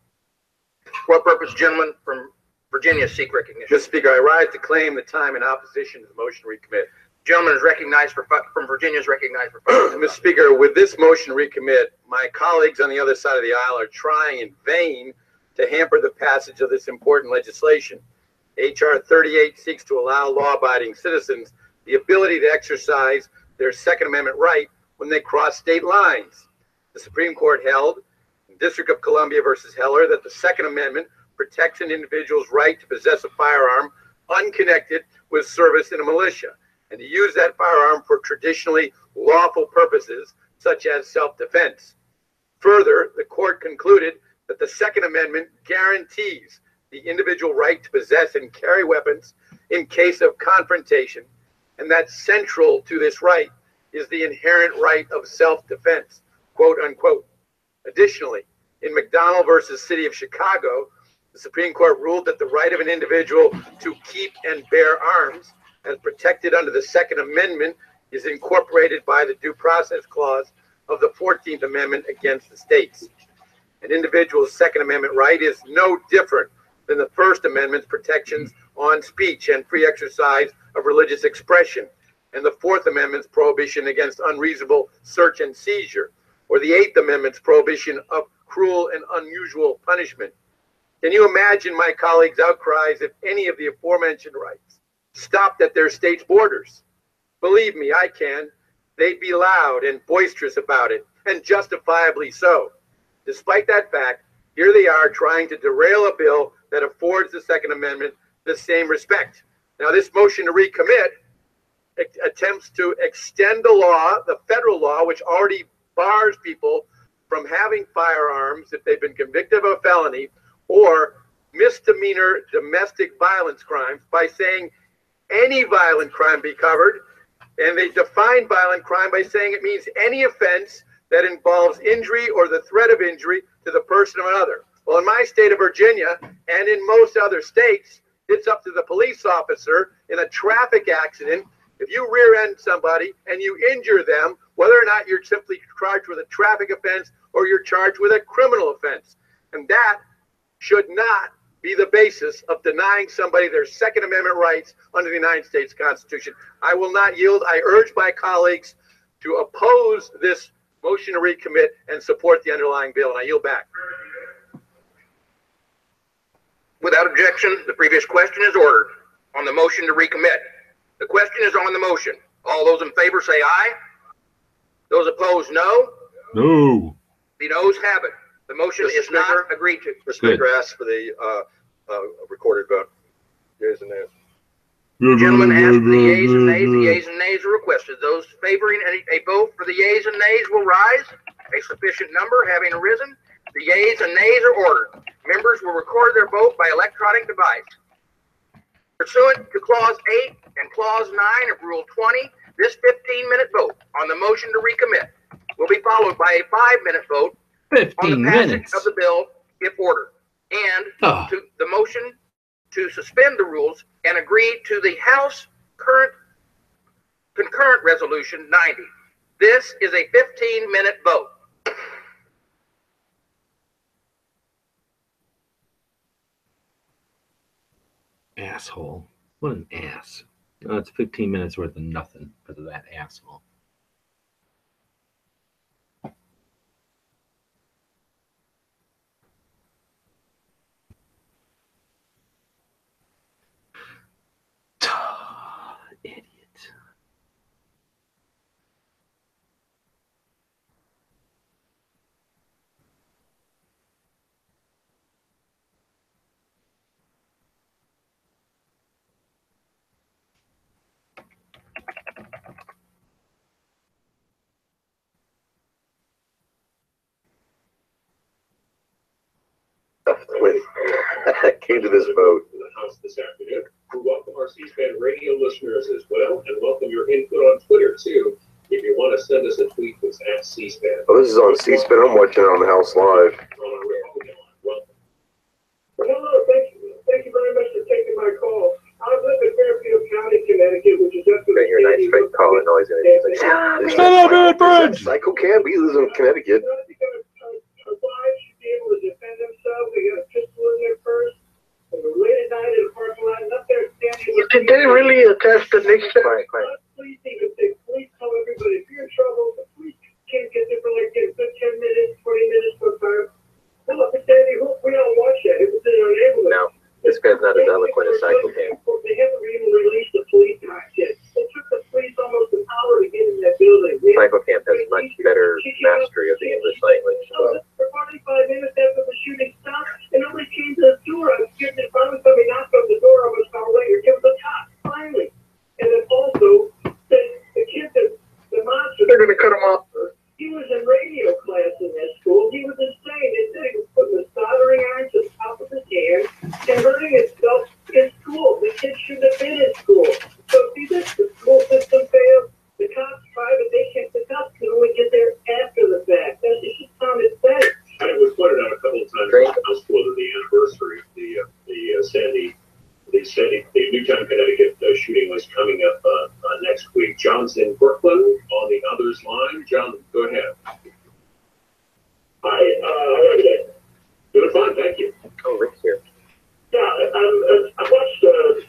For what purpose, gentlemen from Virginia seek recognition? Mr. Speaker, I rise to claim the time in opposition to the motion to recommit. Gentleman is recognized from Virginia is recognized for 5 minutes. Mr. Speaker, with this motion to recommit, my colleagues on the other side of the aisle are trying in vain to hamper the passage of this important legislation. HR 38 seeks to allow law-abiding citizens the ability to exercise their Second Amendment right when they cross state lines. The Supreme Court held in District of Columbia versus Heller that the Second Amendment protects an individual's right to possess a firearm unconnected with service in a militia and to use that firearm for traditionally lawful purposes such as self-defense. Further, the court concluded that the Second Amendment guarantees the individual right to possess and carry weapons in case of confrontation, and that central to this right is the inherent right of self-defense, quote unquote. Additionally, in McDonald versus City of Chicago, the Supreme Court ruled that the right of an individual to keep and bear arms as protected under the Second Amendment is incorporated by the Due Process Clause of the 14th Amendment against the states. An individual's Second Amendment right is no different than the First Amendment's protections on speech and free exercise of religious expression, and the Fourth Amendment's prohibition against unreasonable search and seizure, or the Eighth Amendment's prohibition of cruel and unusual punishment. Can you imagine my colleagues' outcries if any of the aforementioned rights stopped at their state's borders? Believe me, I can. They'd be loud and boisterous about it, and justifiably so. Despite that fact, here they are trying to derail a bill that affords the Second Amendment the same respect. Now, this motion to recommit attempts to extend the law, the federal law, which already bars people from having firearms if they've been convicted of a felony or misdemeanor domestic violence crimes, by saying any violent crime be covered. And they define violent crime by saying it means any offense that involves injury or the threat of injury to the person of another. Well, in my state of Virginia and in most other states, it's up to the police officer in a traffic accident. If you rear-end somebody and you injure them, whether or not you're simply charged with a traffic offense or you're charged with a criminal offense. And that should not be the basis of denying somebody their Second Amendment rights under the United States Constitution. I will not yield. I urge my colleagues to oppose this motion to recommit and support the underlying bill, and I yield back. Without objection, the previous question is ordered on the motion to recommit. The question is on the motion. All those in favor say aye. Those opposed, no. No. The noes have it. The motion is not agreed to. Mr. Speaker asks for the recorded vote. Yeas and nays. Gentlemen, ask for the yeas and nays. The yeas and nays are requested. Those favoring a vote for the yeas and nays will rise. A sufficient number having arisen, The yeas and nays are ordered. Members will record their vote by electronic device. Pursuant to Clause 8 and Clause 9 of Rule 20, this 15-minute vote on the motion to recommit will be followed by a 5-minute vote on the passage of the bill if ordered, and to the motion to suspend the rules and agree to the House concurrent resolution 90. This is a 15-minute vote. Asshole. What an ass. Oh, it's 15 minutes worth of nothing because of that asshole. Idiot. Came to this vote. In the House this afternoon. We welcome our C-SPAN radio listeners as well, and welcome your input on Twitter too. If you want to send us a tweet, it's at C-SPAN. Oh, this is on C-SPAN. I'm watching it on the House Live. Hello, thank you very much for taking my call. I live in Fairfield County, Connecticut, which is just I hear a nice fake calling noise in it. Shut up, Ed Bridge! Psycho Cam, he lives in Connecticut. Did they really attest to Nixon? Please tell everybody if you're in trouble, the police can't get there for like 10 minutes, 20 minutes for time. Well, look, Sandy, we all watch that. It was in our neighborhood. No, this guy's not as eloquent as Psycho Cam. They haven't even released the police act yet. It took the police almost an hour to get in that building. Psycho Cam has much better mastery of the English language. For 45 minutes after the shooting stopped, and nobody came to the door. I was getting it. Finally, somebody knocked on the door almost an hour later. It was a cop, finally. And then also, the kid that the monster. They're going to cut him off. He was in radio class in that school. He was insane. They said he was putting the soldering iron to the top of his hand and hurting himself in school. The kid shouldn't have been in school. So see this, the school system failed. The cops tried, but the cops can only get there after the fact. That's just common sense. It was pointed out a couple of times in the House floor that the anniversary of the Newtown, Connecticut shooting was coming up next week. John's in Brooklyn on the others line. John, go ahead. Hi, how are you? Doing fine, thank you. Oh, Rick's here. Yeah, I watched the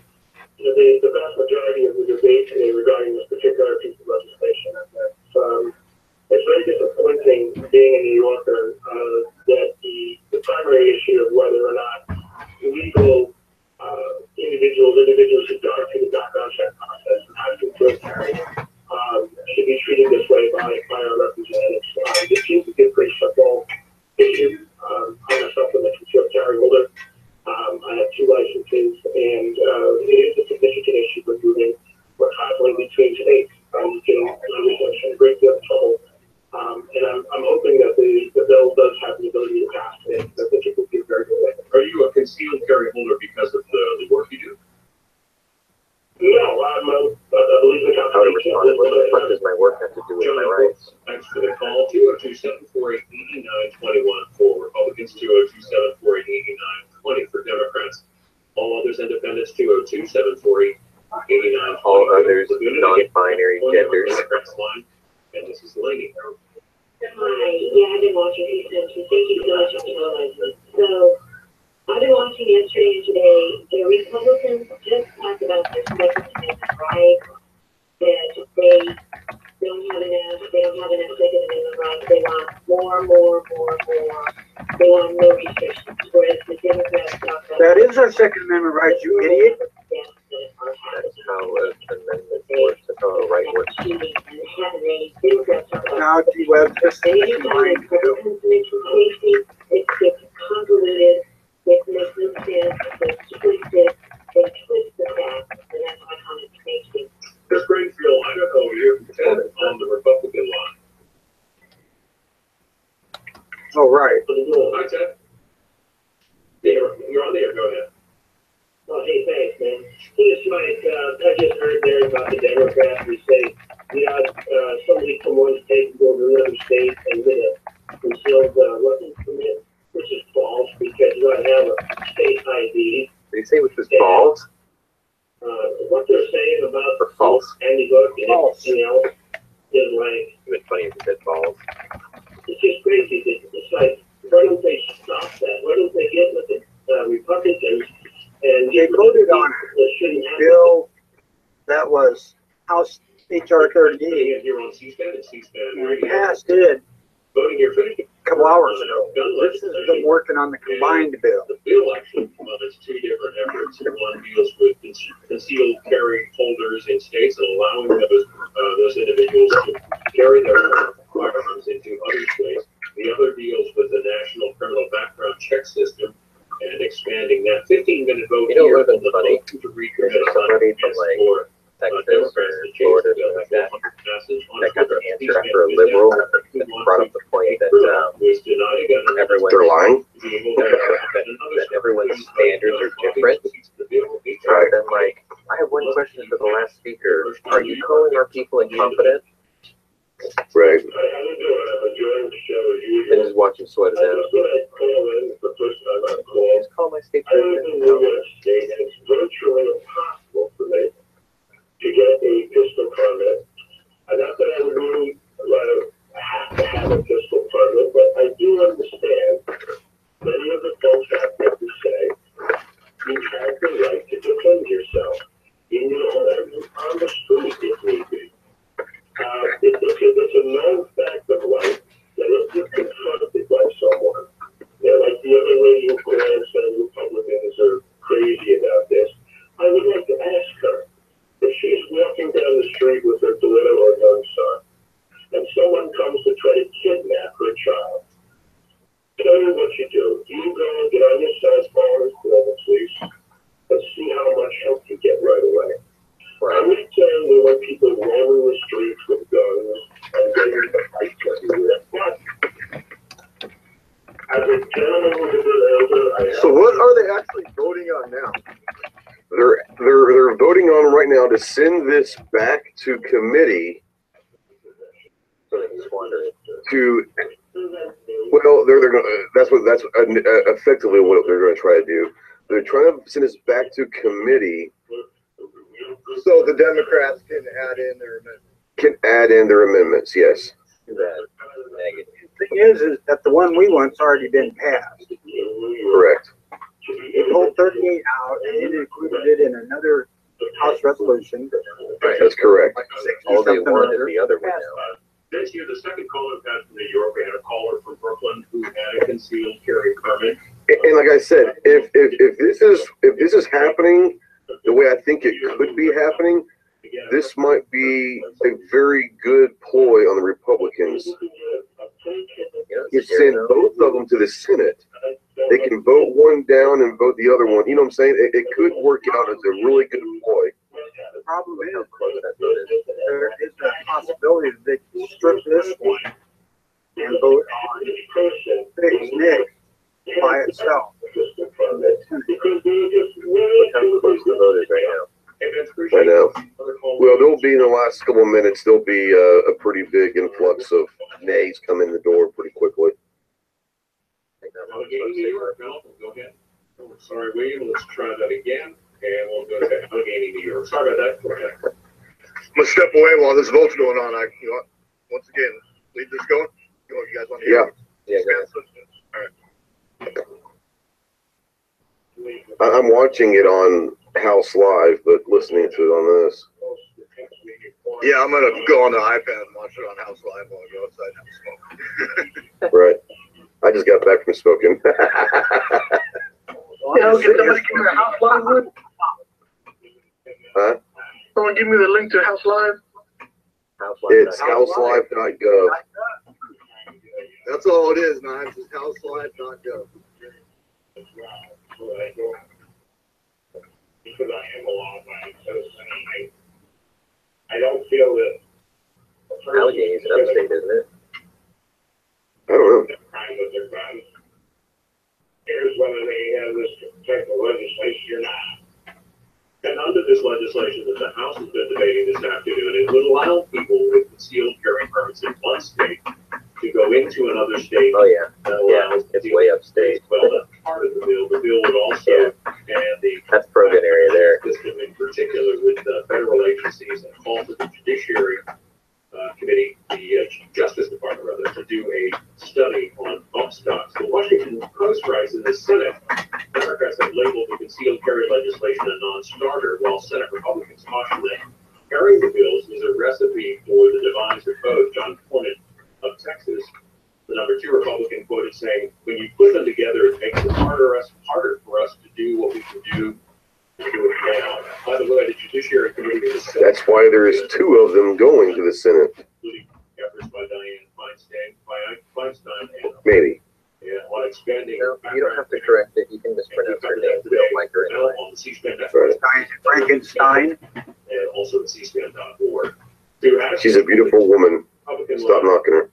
vast majority of the debate today regarding this particular piece of legislation. It's very disappointing being a New Yorker that the primary issue of whether or not legal individuals who gone through the background check process and have concealed carry should be treated this way by our representatives. It seems to be a pretty simple issue. I'm myself a concealed carry holder. I have 2 licenses, and it is a significant issue when we're traveling between states. You can in a great deal of trouble. And I'm hoping that the bill does have the ability to pass, and I think it will be very good. Are you a concealed carry holder because of the work you do? No, I believe the How to respond? What the fuck does my work have to do with my rights? Thanks for the call. 202-748-8921 for Republicans, 202-748-8920 for Democrats. All others independents, 202-748-8920. All others non-binary genders. And this is Laney. Hi, yeah, I've been watching these films, and thank you so much for acknowledging. So, I've been watching yesterday and today. The Republicans just talked about their Second Amendment rights, that they don't have enough Second Amendment rights. They want more. They want no restrictions, whereas the Democrats talk about... That is our Second Amendment rights, you idiot. That's how an amendment works. That's how a right works. Now, G-Web, just It's convoluted. It makes no sense. They twist it. They twist the facts, and that's my comment to make. Chris Greenfield, Idaho, you're on the Republican line. Oh, right. Hi, Ted. You're on the air. Go ahead. Oh, hey, thanks, man. Hey, it's Mike. I just heard there about the Democrats who say, somebody from one state can go to another state and get a concealed weapons permit, which is false because you got to have a state ID. They say which is false? What they're saying about or false? Andy-Book and everything else is like... It's funny if you said false. It's just crazy. It's like, why don't they stop that? Why don't they get with the Republicans and they voted on a bill that was House HR38. And it passed it a couple hours ago. This has been working on the combined bill. The bill actually covers two different efforts. One deals with concealed carry holders in states and allowing those individuals to carry their firearms into other states. The other deals with the National Criminal Background Check System and expanding that 15-minute vote here on the vote to recommit somebody from like Texas or Florida or like that. That got the answer after a liberal that brought up the point that everyone they're lying. That everyone's standards are different. Right. Then like, I have one question for the last speaker. Are you calling our people incompetent? Right. And just watching sweat it out. Just call my state president. It's virtually impossible for me to get a pistol permit. Not that I would really have to have a pistol permit, but I do understand many of the folks out there who say you have the right to defend yourself in your home on the street if need be. It's a known fact of life that if you're confronted by someone, like the other radio grandson Republicans are crazy about this, I would like to ask her if she's walking down the street with her daughter or young son, and someone comes to try to kidnap her child. Tell me what you do. Do you go and get on your cell phone and call the police and see how much help you get right away? I'm not saying we want people roaming the streets with guns and getting the fights everywhere, but as a gentleman who's a bit older, So what are they actually voting on now? They're voting on right now to send this back to committee to, well, they're gonna, that's effectively what they're going to try to do. They're trying to send this back to committee so the Democrats can add in their amendments. Can add in their amendments, yes. The thing is that the one we want's already been passed. Correct. They pulled 38 out and it included it in another House resolution. Right, that's correct. All they want is the other one now. This year, the second caller passed from New York. We had a caller from Brooklyn who had a concealed carry permit. And like I said, if this is happening the way I think it could be happening, this might be a very good ploy on the Republicans. You send both of them to the Senate. They can vote one down and vote the other one. You know what I'm saying? It could work out as a really good ploy. The problem is, there is a possibility that they can strip this one and vote on Fix Nick by itself. Look how close the vote is right now. I know. Well, there'll be in the last couple of minutes, there'll be a pretty big influx of nays come in the door pretty quickly. Go ahead. Sorry, William. Let's try that again. And we'll go to Allegheny, New York. Sorry about that. Go ahead. I'm gonna step away while this vote's going on. Once again, leave this going. You guys want to hear? Yeah. All right. I'm watching it on House Live, but listening to it on this. Yeah, I'm gonna go on the iPad and watch it on House Live while I go outside and smoke. Right. I just got back from smoking. Can somebody give me the House Live link? Huh? Someone give me the link to House Live. It's houselive.gov. That's all it is, man. It's houselive.gov. Because I am a law man, I don't feel that. Allegheny is upstate, isn't it? I don't know. protect the legislation or not. And under this legislation that the House has been debating this afternoon, it would allow people with concealed carry permits in one state to go into another state. Oh yeah, it's way upstate. Well, that's part of the bill. The bill would also and the that's Progan area there. System in particular with federal agencies and call for the Judiciary Committee, the Justice Department rather, to do a study on bump stocks. The Washington Post writes in the Senate, Democrats have labeled the concealed carry legislation a non-starter, while Senate Republicans caution that carrying the bills is a recipe for the demise of both. John Proponent of Texas, the number 2 Republican, quoted saying, "When you put them together, it makes it harder for us to do what we can do now." By the way, the Judiciary Committee is That's why there's 2 of them going to the Senate. including efforts by Dianne Feinstein and Maybe. on expanding. No, you don't have to correct it. You can mispronounce her name. We don't like her anyway. On the C-SPAN Frankenstein. And also the cspan.org. She's a beautiful woman. Stop knocking her.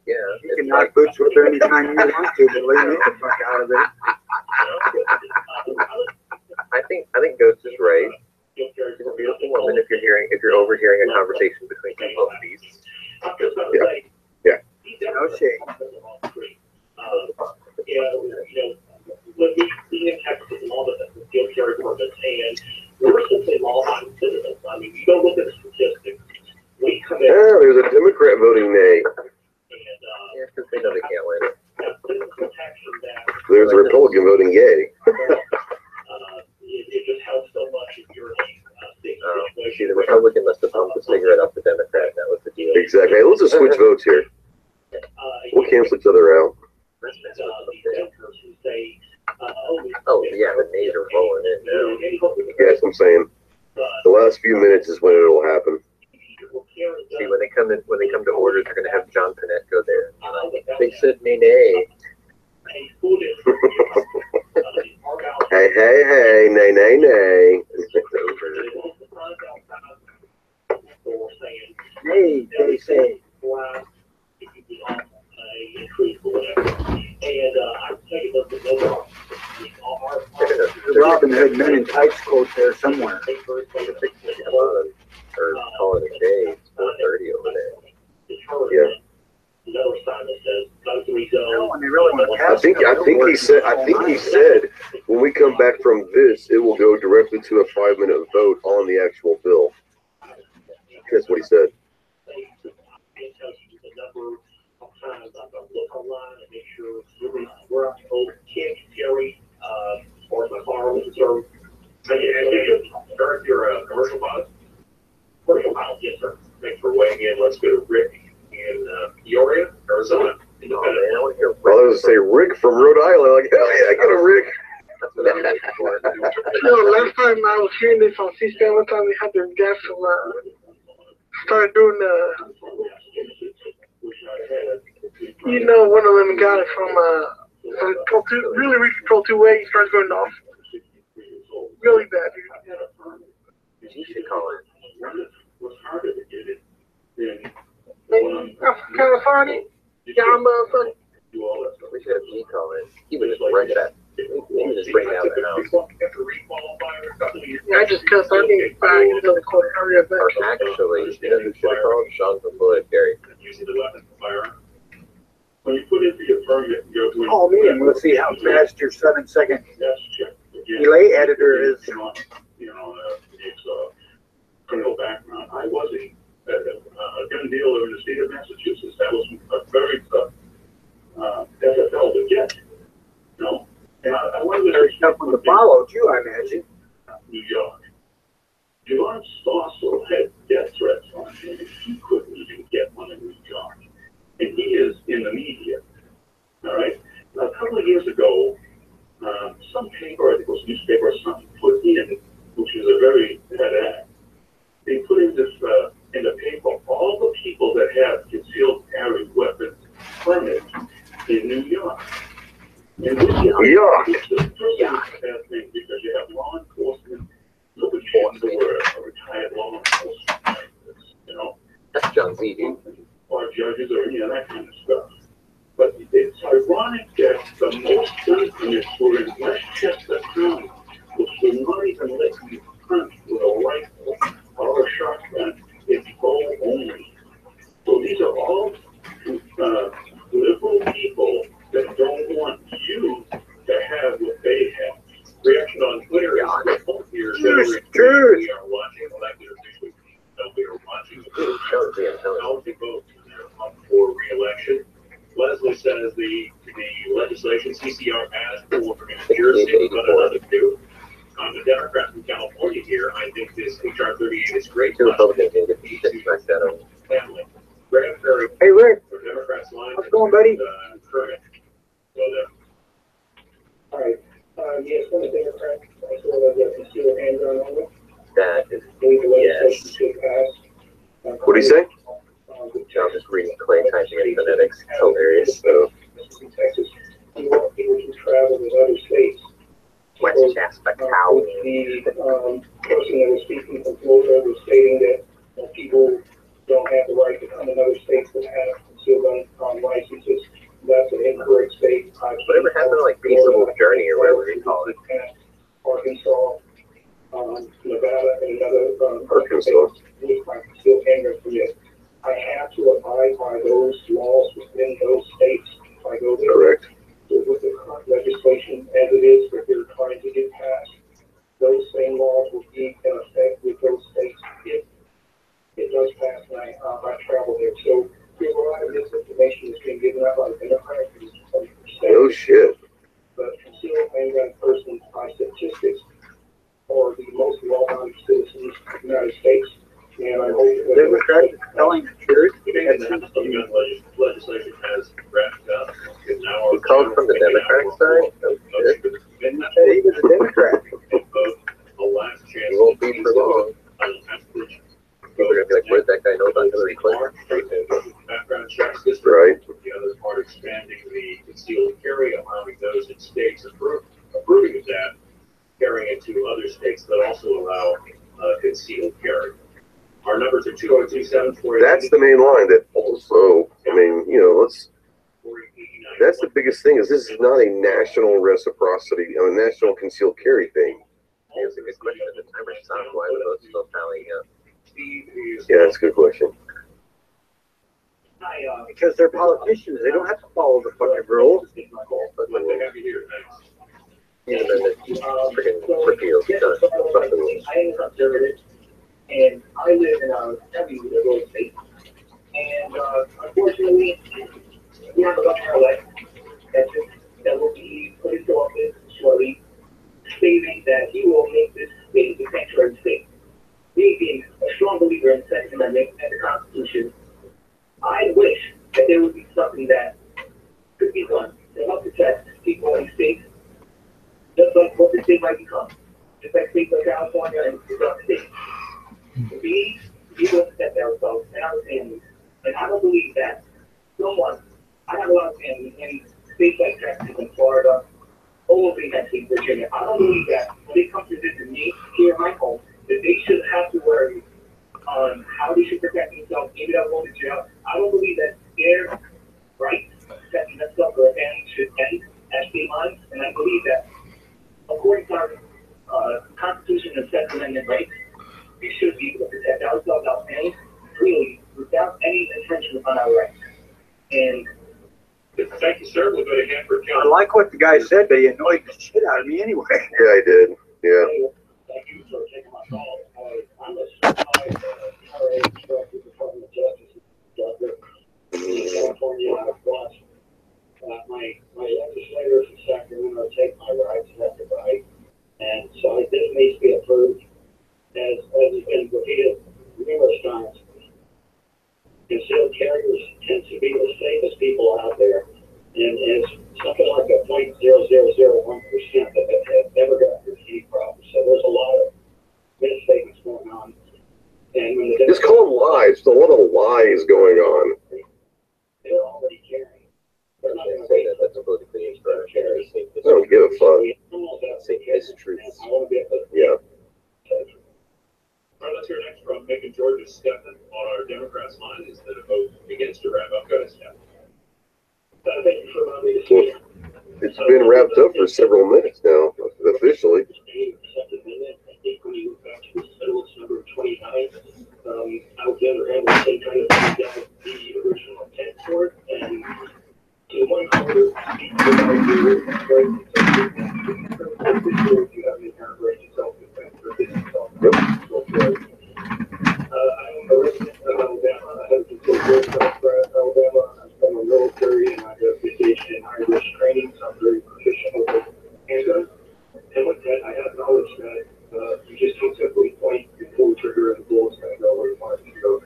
Yeah, You can knock boots with her anytime you want to, but leave me the fuck out of it. I think Ghost is right. She's a beautiful woman. If you're overhearing a conversation between 2 love beasts. Yeah. No shade. When we in Texas and all the concealed carry permits, and we're simply law-abiding citizens. I mean, you don't look at the statistics. We come in. Yeah, there's a Democrat voting nay. Yeah, because they know they can't win. There's a Republican voting yay. It just helps so much if you're See, the Republican must have pumped the cigarette up the Democrat, and that was the deal. Exactly. Hey, let's just switch votes here. We'll cancel each other out. Oh, yeah, the nays are rolling in now. Yes, I'm saying. The last few minutes is when it'll happen. See, when they come to order, they're going to have John Panette go there. They said nay. Hey, nay. Hey, they say. Robin Hood Men in Tights quote there somewhere. Or call it a day. It's 4:30 over there. Yeah. I think he said when we come back from this, it will go directly to a 5-minute vote on the actual bill. That's what he said. You're a commercial pilot. Commercial pilot, yes, sir. Thanks for weighing in. Let's go to Rick in Peoria, Arizona. Well, I was say Rick from Rhode Island. Like, hell yeah, I got a Rick. Last time I was hearing this on C-SPAN, one time we had their guests started doing one of them got it from Control 2, really Control 2A. He starts going off. Really bad, dude. You should call it. That's kind of funny. Yeah, motherfucker. We should have G call in. He would just bring that. He would just bring it out of the house. Yeah, I just cussed. I need to back into the corner. Hurry up. Or actually, you know who should have called? Sean from Floyd, Gary. When you put in for your permit, Call me and we'll see how fast your 7-second delay editor is. It's criminal background. I was a gun dealer in the state of Massachusetts. That was a very tough FFL to get. And I wanted to tough one to follow too, I imagine. New York. George Stossel had death threats on him, and he couldn't even get one in New York. And he is in the media. All right. A couple of years ago, some paper, I think it was newspaper or something, put in, which is a very bad act. They put in this in the paper all the people that have concealed carry weapons permits in New York. And this is the first thing because you have law enforcement. Nobody in the world a retired law enforcement. That's John Z, dude. Or judges or any of that kind of stuff. But it's It's ironic that the most gun permits were in Westchester County, which will not even let you hunt with a rifle or a shotgun. It's bow only. So these are all liberal people that don't want you to have what they have. Reaction on Twitter is here. We are watching elected officials. We are watching how to vote for re-election. Leslie says the legislation CCR passed for New Jersey, but another two. I'm a Democrat from California here. I think this HR 38 is great. Family. Hey, Rick. How's it going, buddy? All right. Yes, one of the Democrats, I saw that the concealed handgun only. That is, yes. What do you say? I'm just reading clay typing and phonetics. It's hilarious. So. Texas, people can travel with other states. Westchester County. The person that was speaking from Florida was stating that people don't have the right to come in other states that have concealed gun licenses. That's an incorrect state. Whatever happened to like Peaceable Journey or whatever you call it? Arkansas, Nevada, and another Arkansas. With my concealed handgun permit. I have to abide by those laws within those states. If I go there. Correct. With the current legislation as it is, that they're trying to get passed, those same laws will be in effect with those states if it does pass and I travel there. So there's a lot of misinformation that's being given out by the Democrats. Oh shit. But concealed handgun persons by statistics are the most law-abiding citizens of the United States. And I hope that Democrats telling the truth. Legislation has wrapped up. You called from the Democratic side? Oh shit. He was a Democrat. You won't be for long. People are gonna be like, what did that guy know about Hillary Clinton? Right. The other part, expanding the concealed carry, allowing those in states approving of that, carrying it to other states that also allow concealed carry. Our numbers are 202-748. That's the main line that also, I mean, you know, that's the biggest thing is this is not a national reciprocity, national concealed carry thing. Yeah, it's a good question. The timer stopped. Why would those still tallying up? Yeah, that's a good question. Because they're politicians. They don't have to follow the fucking rules. Even then, it's freaking repealed. I am conservative, and I live in a heavy liberal state. And unfortunately, we have a governor-elect that will be put into office shortly, stating that he will make this state the sanctuary state. Me being a strong believer in the Second Amendment and the Constitution, I wish that there would be something that could be done to help protect people in states, just like what the state might become, just like states like California and other states. We will protect ourselves and our families. And I don't believe that someone, I have a lot of family in states like Texas and Florida, all over Texas, Virginia. I don't believe that when they come to visit me here in my home, that they should have to worry on how they should protect themselves, maybe they'll go to jail. I don't believe that their rights protecting themselves or their family should end as state lines. And I believe that according to our Constitution and Second Amendment rights, we should be able to protect ourselves, our families, really, without any infringement on our rights. And thank you, sir. We'll go to Hanford County. I like what the guy said. They annoyed the shit out of me anyway. Yeah, I did. Yeah. Thank you for taking my call. I'm a certified RA instructor, Department of Justice instructor in California. I've watched my legislators in Sacramento take my rights left and right. And so this needs to be approved as has been repeated numerous times. Concealed carriers tend to be the safest people out there. And it's something like a 0.0001% that have never gotten any problems. So there's a lot of misstatements going on. And when Just call them lies. There's a lot of lies going on. they're already carrying. They're not going to Say that. That's politically incorrect. I don't give a fuck. Say his truth. Yeah. All right, let's hear next from Macon, Georgia. Stephen on our Democrats line is that a vote against a wrap up. Go ahead, Stephen. It's been wrapped up for several minutes now, officially. Number 29. Alexander Hamilton kind of laid out the original intent for it, and in one quarter, you have the paragraph self-defense for this self-defense. I'm a resident of Alabama. I have been Alabama. I'm from the military, and I have vacation and Irish training, so I'm very proficient with it. And with that, I have knowledge that you just don't simply point your full trigger and the bullet's going to go where you want it to go.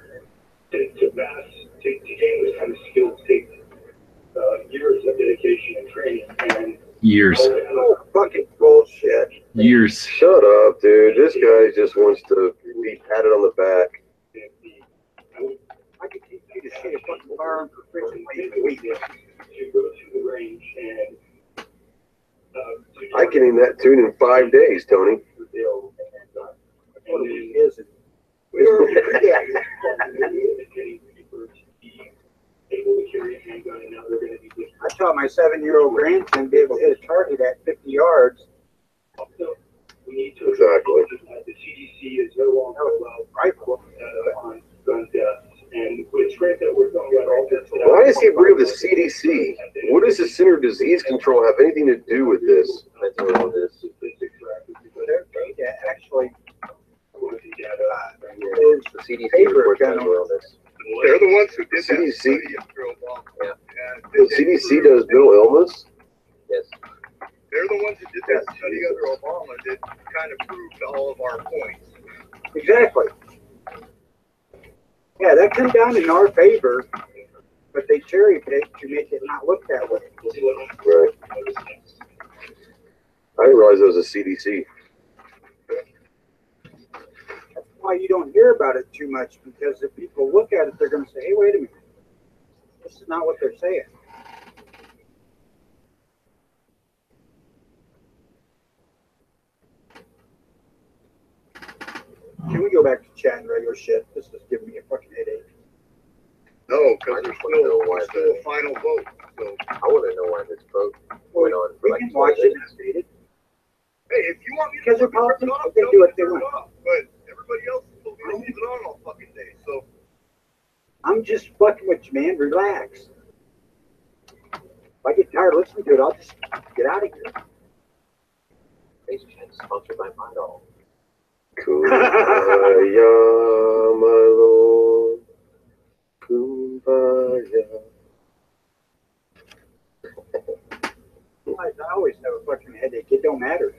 To gain this kind of skill takes years of dedication and training. And years. Oh, fucking bullshit. Years. Shut up, dude. This guy just wants to be patted on the back. I could teach you to shoot a fucking firearm proficiently in a week. To go to the range and I can aim that tune in 5 days, Tony. I taught my 7-year-old grandson to be able to hit a target at 50 yards. Exactly. The CDC is no longer allowed rifle on gun deaths, and it's great that we're going to all this. Why does he bring up the CDC? What does the Center of Disease Control have anything to do with this? Actually, the CDC reports on this. They're the ones who did CDC. that study after Obama. Yeah. The CDC does mental illness? Yes. They're the ones who did that study under Obama that kind of proved all of our points. exactly. Yeah, that comes down in our favor, but they cherry pick to make it not look that way. Right. I didn't realize it was a CDC. That's why you don't hear about it too much, because if people look at it, they're going to say, hey, wait a minute. This is not what they're saying. Can we go back to chatting regular shit? This is giving me a fucking headache. No, because there's still a final vote. So I want to know why this vote went on for we like can watch it and read it. hey, if you want me to Because they're turn it politics, off, they tell do me what to they turn it want. off. But everybody else told me to leave it on all fucking day. So I'm just fucking with you, man. Relax. If I get tired of listening to it, I'll just get out of here. Sponsored by Model. Kumbaya, my lord. Kumbaya. I always have a fucking headache. It don't matter.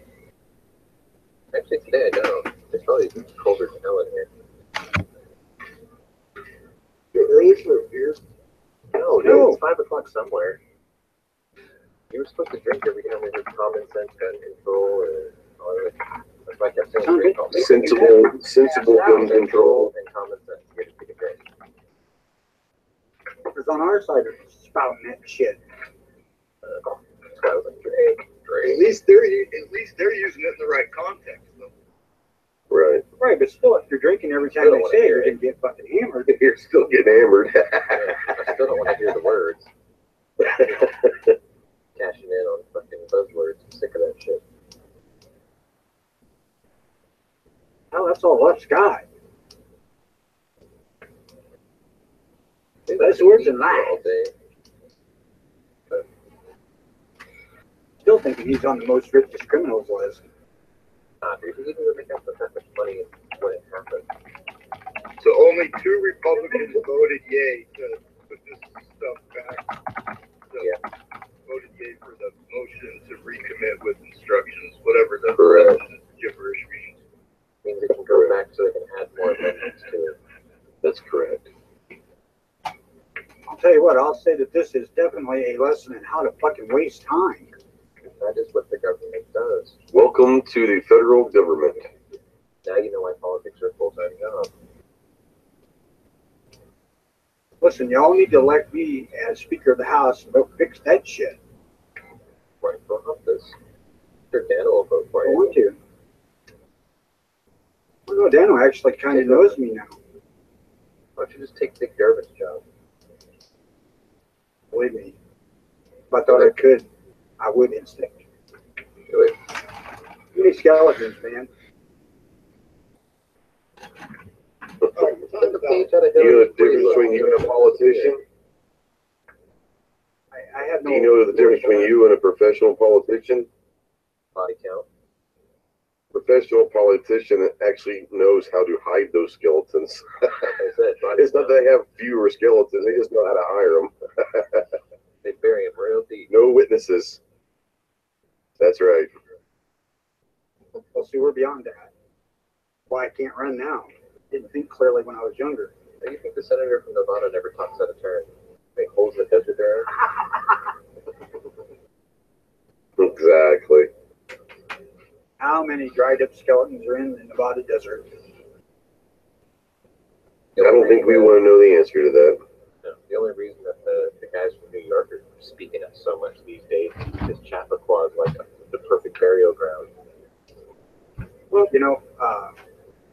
Actually, today I don't. It's probably colder than hell in here. You're early for a beer? No, dude, it's 5 o'clock somewhere. You were supposed to drink every time there's common sense, gun control, and all that. That's why I kept saying drink all day. Sensible gun control. And common sense. You get to take a drink. Because on our side, they're spouting that shit. at least they're using it in the right context, though. Right. Right, but still, if you're drinking every time they say it, you're going to get fucking hammered. You're still getting hammered. I still don't want to hear the words. Cashing in on fucking buzzwords. I'm sick of that shit. Well, that's all I've got. Buzzwords and lies. All day. Still thinking he's on the most richest criminals list. Dude, he didn't really have that much money when it happened. So only 2 Republicans voted yay to put this stuff back. So voted yay for the motion to recommit with instructions, whatever the gibberish means. Means it can go back so they can add more amendments to it. That's correct. I'll tell you what, I'll say that this is definitely a lesson in how to fucking waste time. That is what the government does. Welcome to the federal government. Now you know why politics are a full-time job. Listen, y'all need to elect me as Speaker of the House and go fix that shit. Right for office. Sure, Dan will vote for I you. want to. Well, Dano actually kind of knows me now. Why don't you just take Dick Durbin's job? Believe me. If I thought I could, I would instinct. Do it. Too many skeletons, man. Do you know the difference between you and a politician? I have no. Do you know the difference between you and a professional politician? Body count. Professional politician actually knows how to hide those skeletons. It's not that they have fewer skeletons; they just know how to hire them. They bury them real deep. No witnesses. That's right. Well, see, we're beyond that. Why I can't run now? Didn't think clearly when I was younger. Do you think the senator from Nevada never talks out of turn? They hold the desert there. Exactly. How many dried up skeletons are in the Nevada desert? I don't think we want to know the answer to that. No, the only reason that the guys from New York are speaking up so much these days is Chappaqua is like the perfect burial ground. Well, you know,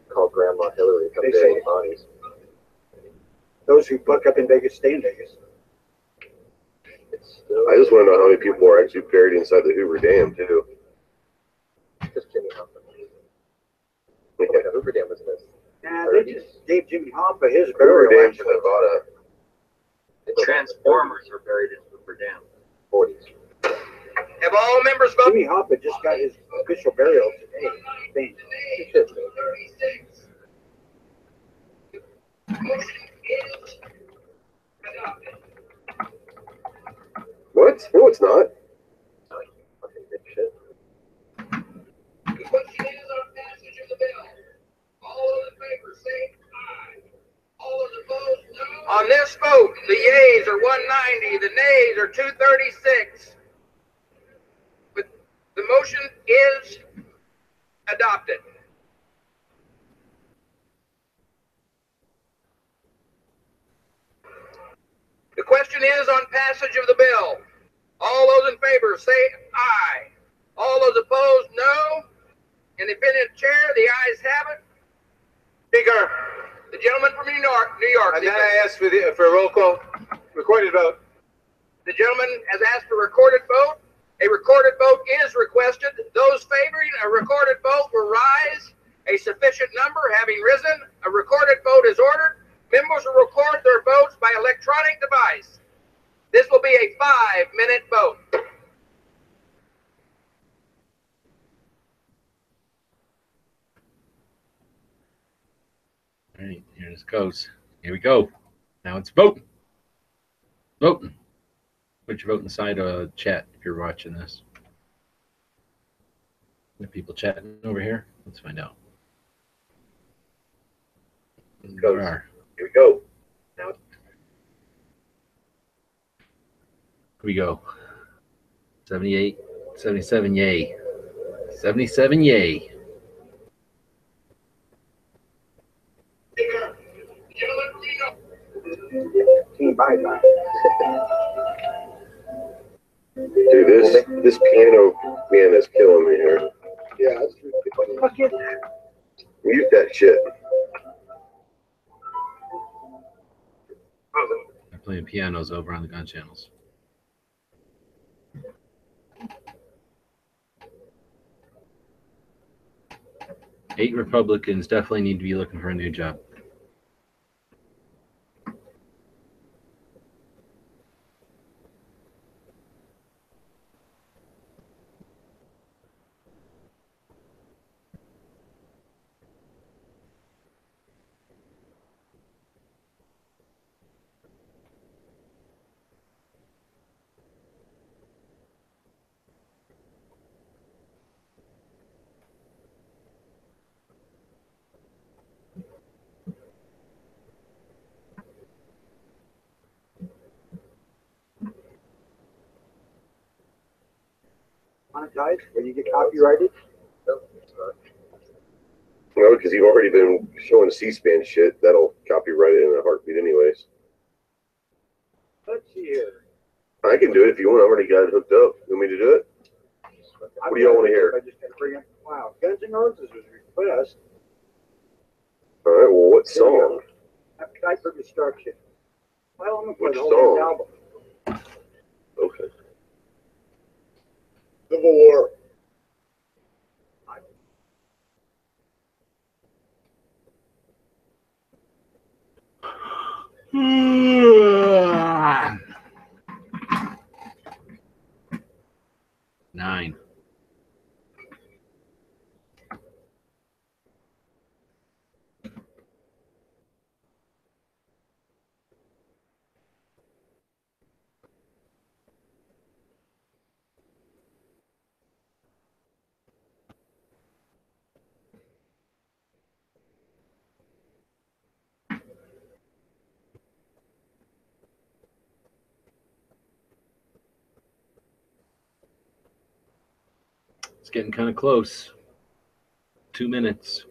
Call Grandma Hillary come bury bodies. Those who buck up in Vegas stay in Vegas. I just want to know how many people are actually buried inside the Hoover Dam, too. Just Jimmy Hoffa. Yeah. The Hoover Dam was this. Nah, they just gave Jimmy Hoffa his Hoover burial. Dam's in Nevada. The Transformers were buried in Hoover Dam. 40s. Have all members voted? Jimmy Hoffa just got his official burial today. Thanks. What? No, it's not. Fucking big shit. The question is on passage of the bill. All those in favor say aye. All those opposed, no. On this vote, the yeas are 190, the nays are 236. But the motion is adopted. The question is on passage of the bill. All those in favor say aye. All those opposed, no. In the opinion of the chair, the ayes have it. Speaker, The gentleman from New York. and then I ask for a roll call, recorded vote. The gentleman has asked for a recorded vote. A recorded vote is requested. Those favoring a recorded vote will rise. A sufficient number having risen, a recorded vote is ordered. Members will record their votes by electronic device. This will be a 5-minute vote. All right, here this goes. Here we go. Now it's vote. Voting. Put your vote inside a chat if you're watching this. Are people chatting over here? Let's find out. There are. Here we go. Now Here we go. 78, 77 yay. 77 yay. Dude, this piano man is killing me here. Yeah, that's fucking. Mute that shit. They're playing pianos over on the gun channels. Eight Republicans definitely need to be looking for a new job. Monetized when you get copyrighted. No, because you've already been showing C-SPAN shit. That'll copyright it in a heartbeat anyways. Let's see here. I can do it if you want. I already got it hooked up. You want me to do it? What do y'all want to hear? I just gotta bring up. Wow, Guns N' Roses was request. All right, well, what song? Appetite for Destruction. Well, I'm gonna play Which the whole song? album. Okay. Civil War. Nine. It's getting kind of close. 2 minutes.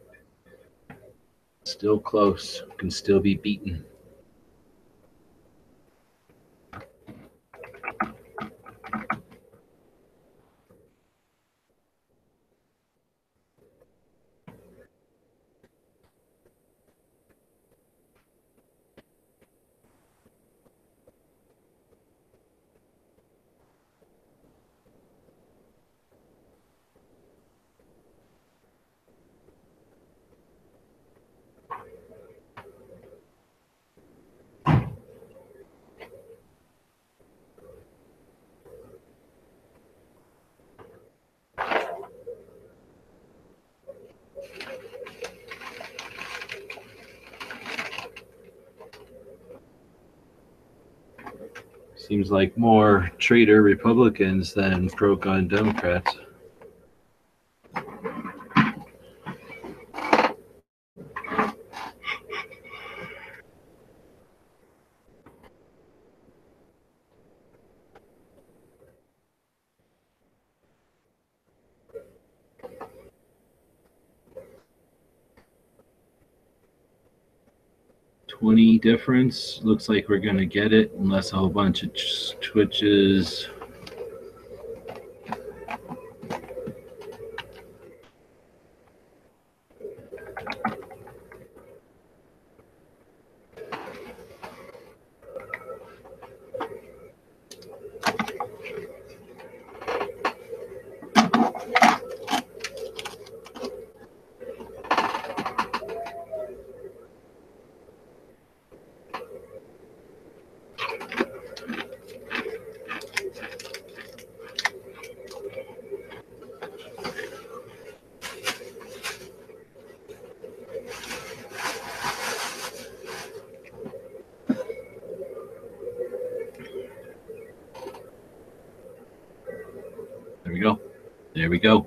Still close. Can still be beaten. Seems like more traitor Republicans than pro-gun Democrats. $20 difference. Looks like we're going to get it unless a whole bunch of twitches. There we go. There we go.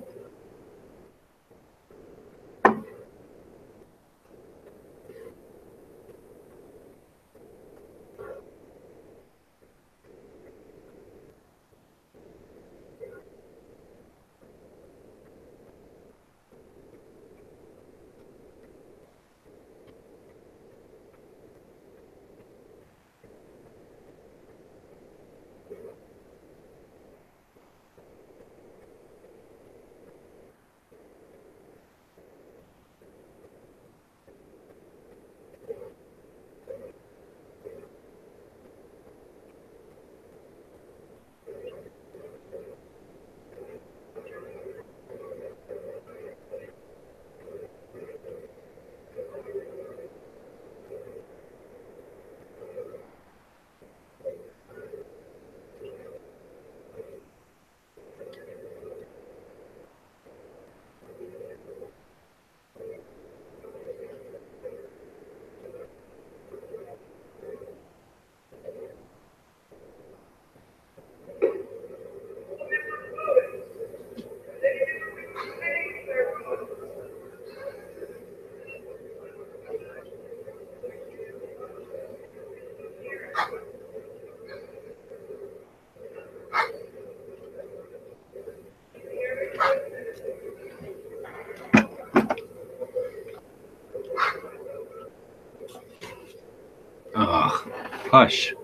Ugh. Hush.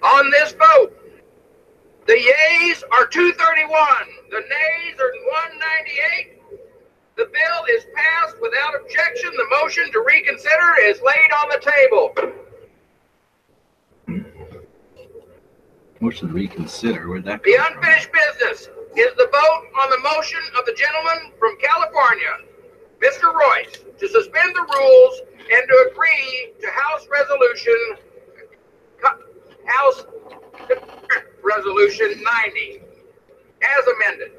On this vote, the yeas are 231, the nays are 198. The bill is passed without objection. The motion to reconsider is laid on the table. Motion to reconsider. Where'd that The come from? unfinished business is the vote on the motion of the gentleman from California, Mr. Royce, to suspend the rules and to agree to House Resolution 90 as amended,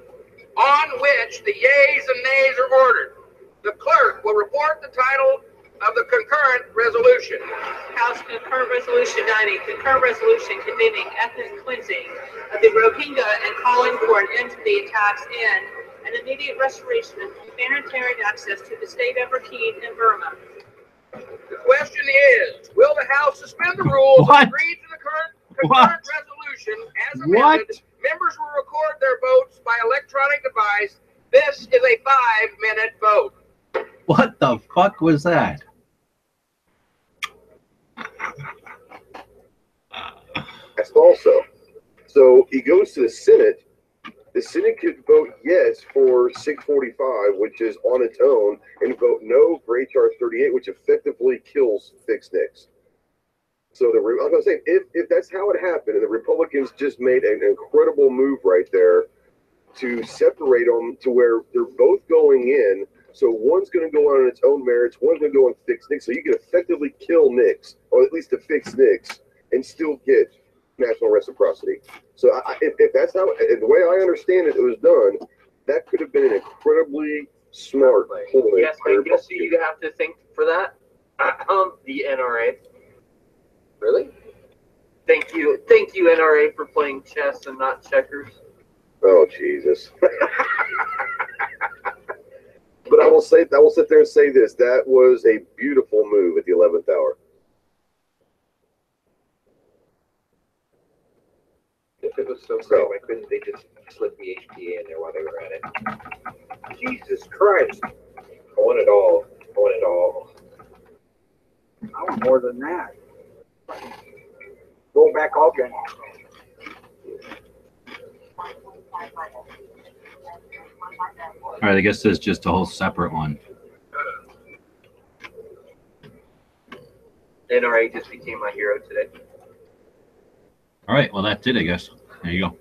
on which the yeas and nays are ordered. The clerk will report the title of the concurrent resolution. House Concurrent Resolution 90, concurrent resolution condemning ethnic cleansing of the Rohingya and calling for an end to the attacks and an immediate restoration of humanitarian access to the state of Rakhine in Burma. The question is, will the House suspend the rules and agree to the concurrent resolution as amended? Members will record their votes by electronic device. This is a 5-minute vote. What the fuck was that? That's also. So he goes to the Senate. The Senate could vote yes for 645, which is on its own, and vote no for HR 38, which effectively kills fixed NICS. So I was going to say, if that's how it happened, and the Republicans just made an incredible move right there to separate them to where they're both going in. So one's going to go on its own merits, one's going to go on fixed NICS. So you can effectively kill NICS, or at least the fixed NICS, and still get national reciprocity. So if that's how, the way I understand it, it was done, that could have been an incredibly smart pull. Yes, I guess you have to think for that. The NRA. Really? Thank you, NRA, for playing chess and not checkers. Oh Jesus! But I will sit there and say this: that was a beautiful move at the 11th hour. If it was so great, why couldn't they just slip the HPA in there while they were at it? Jesus Christ! I want it all. I want it all. I want more than that. Roll back all again. All right, I guess there's just a whole separate one. NRA just became my hero today. All right, well, that did, I guess. There you go.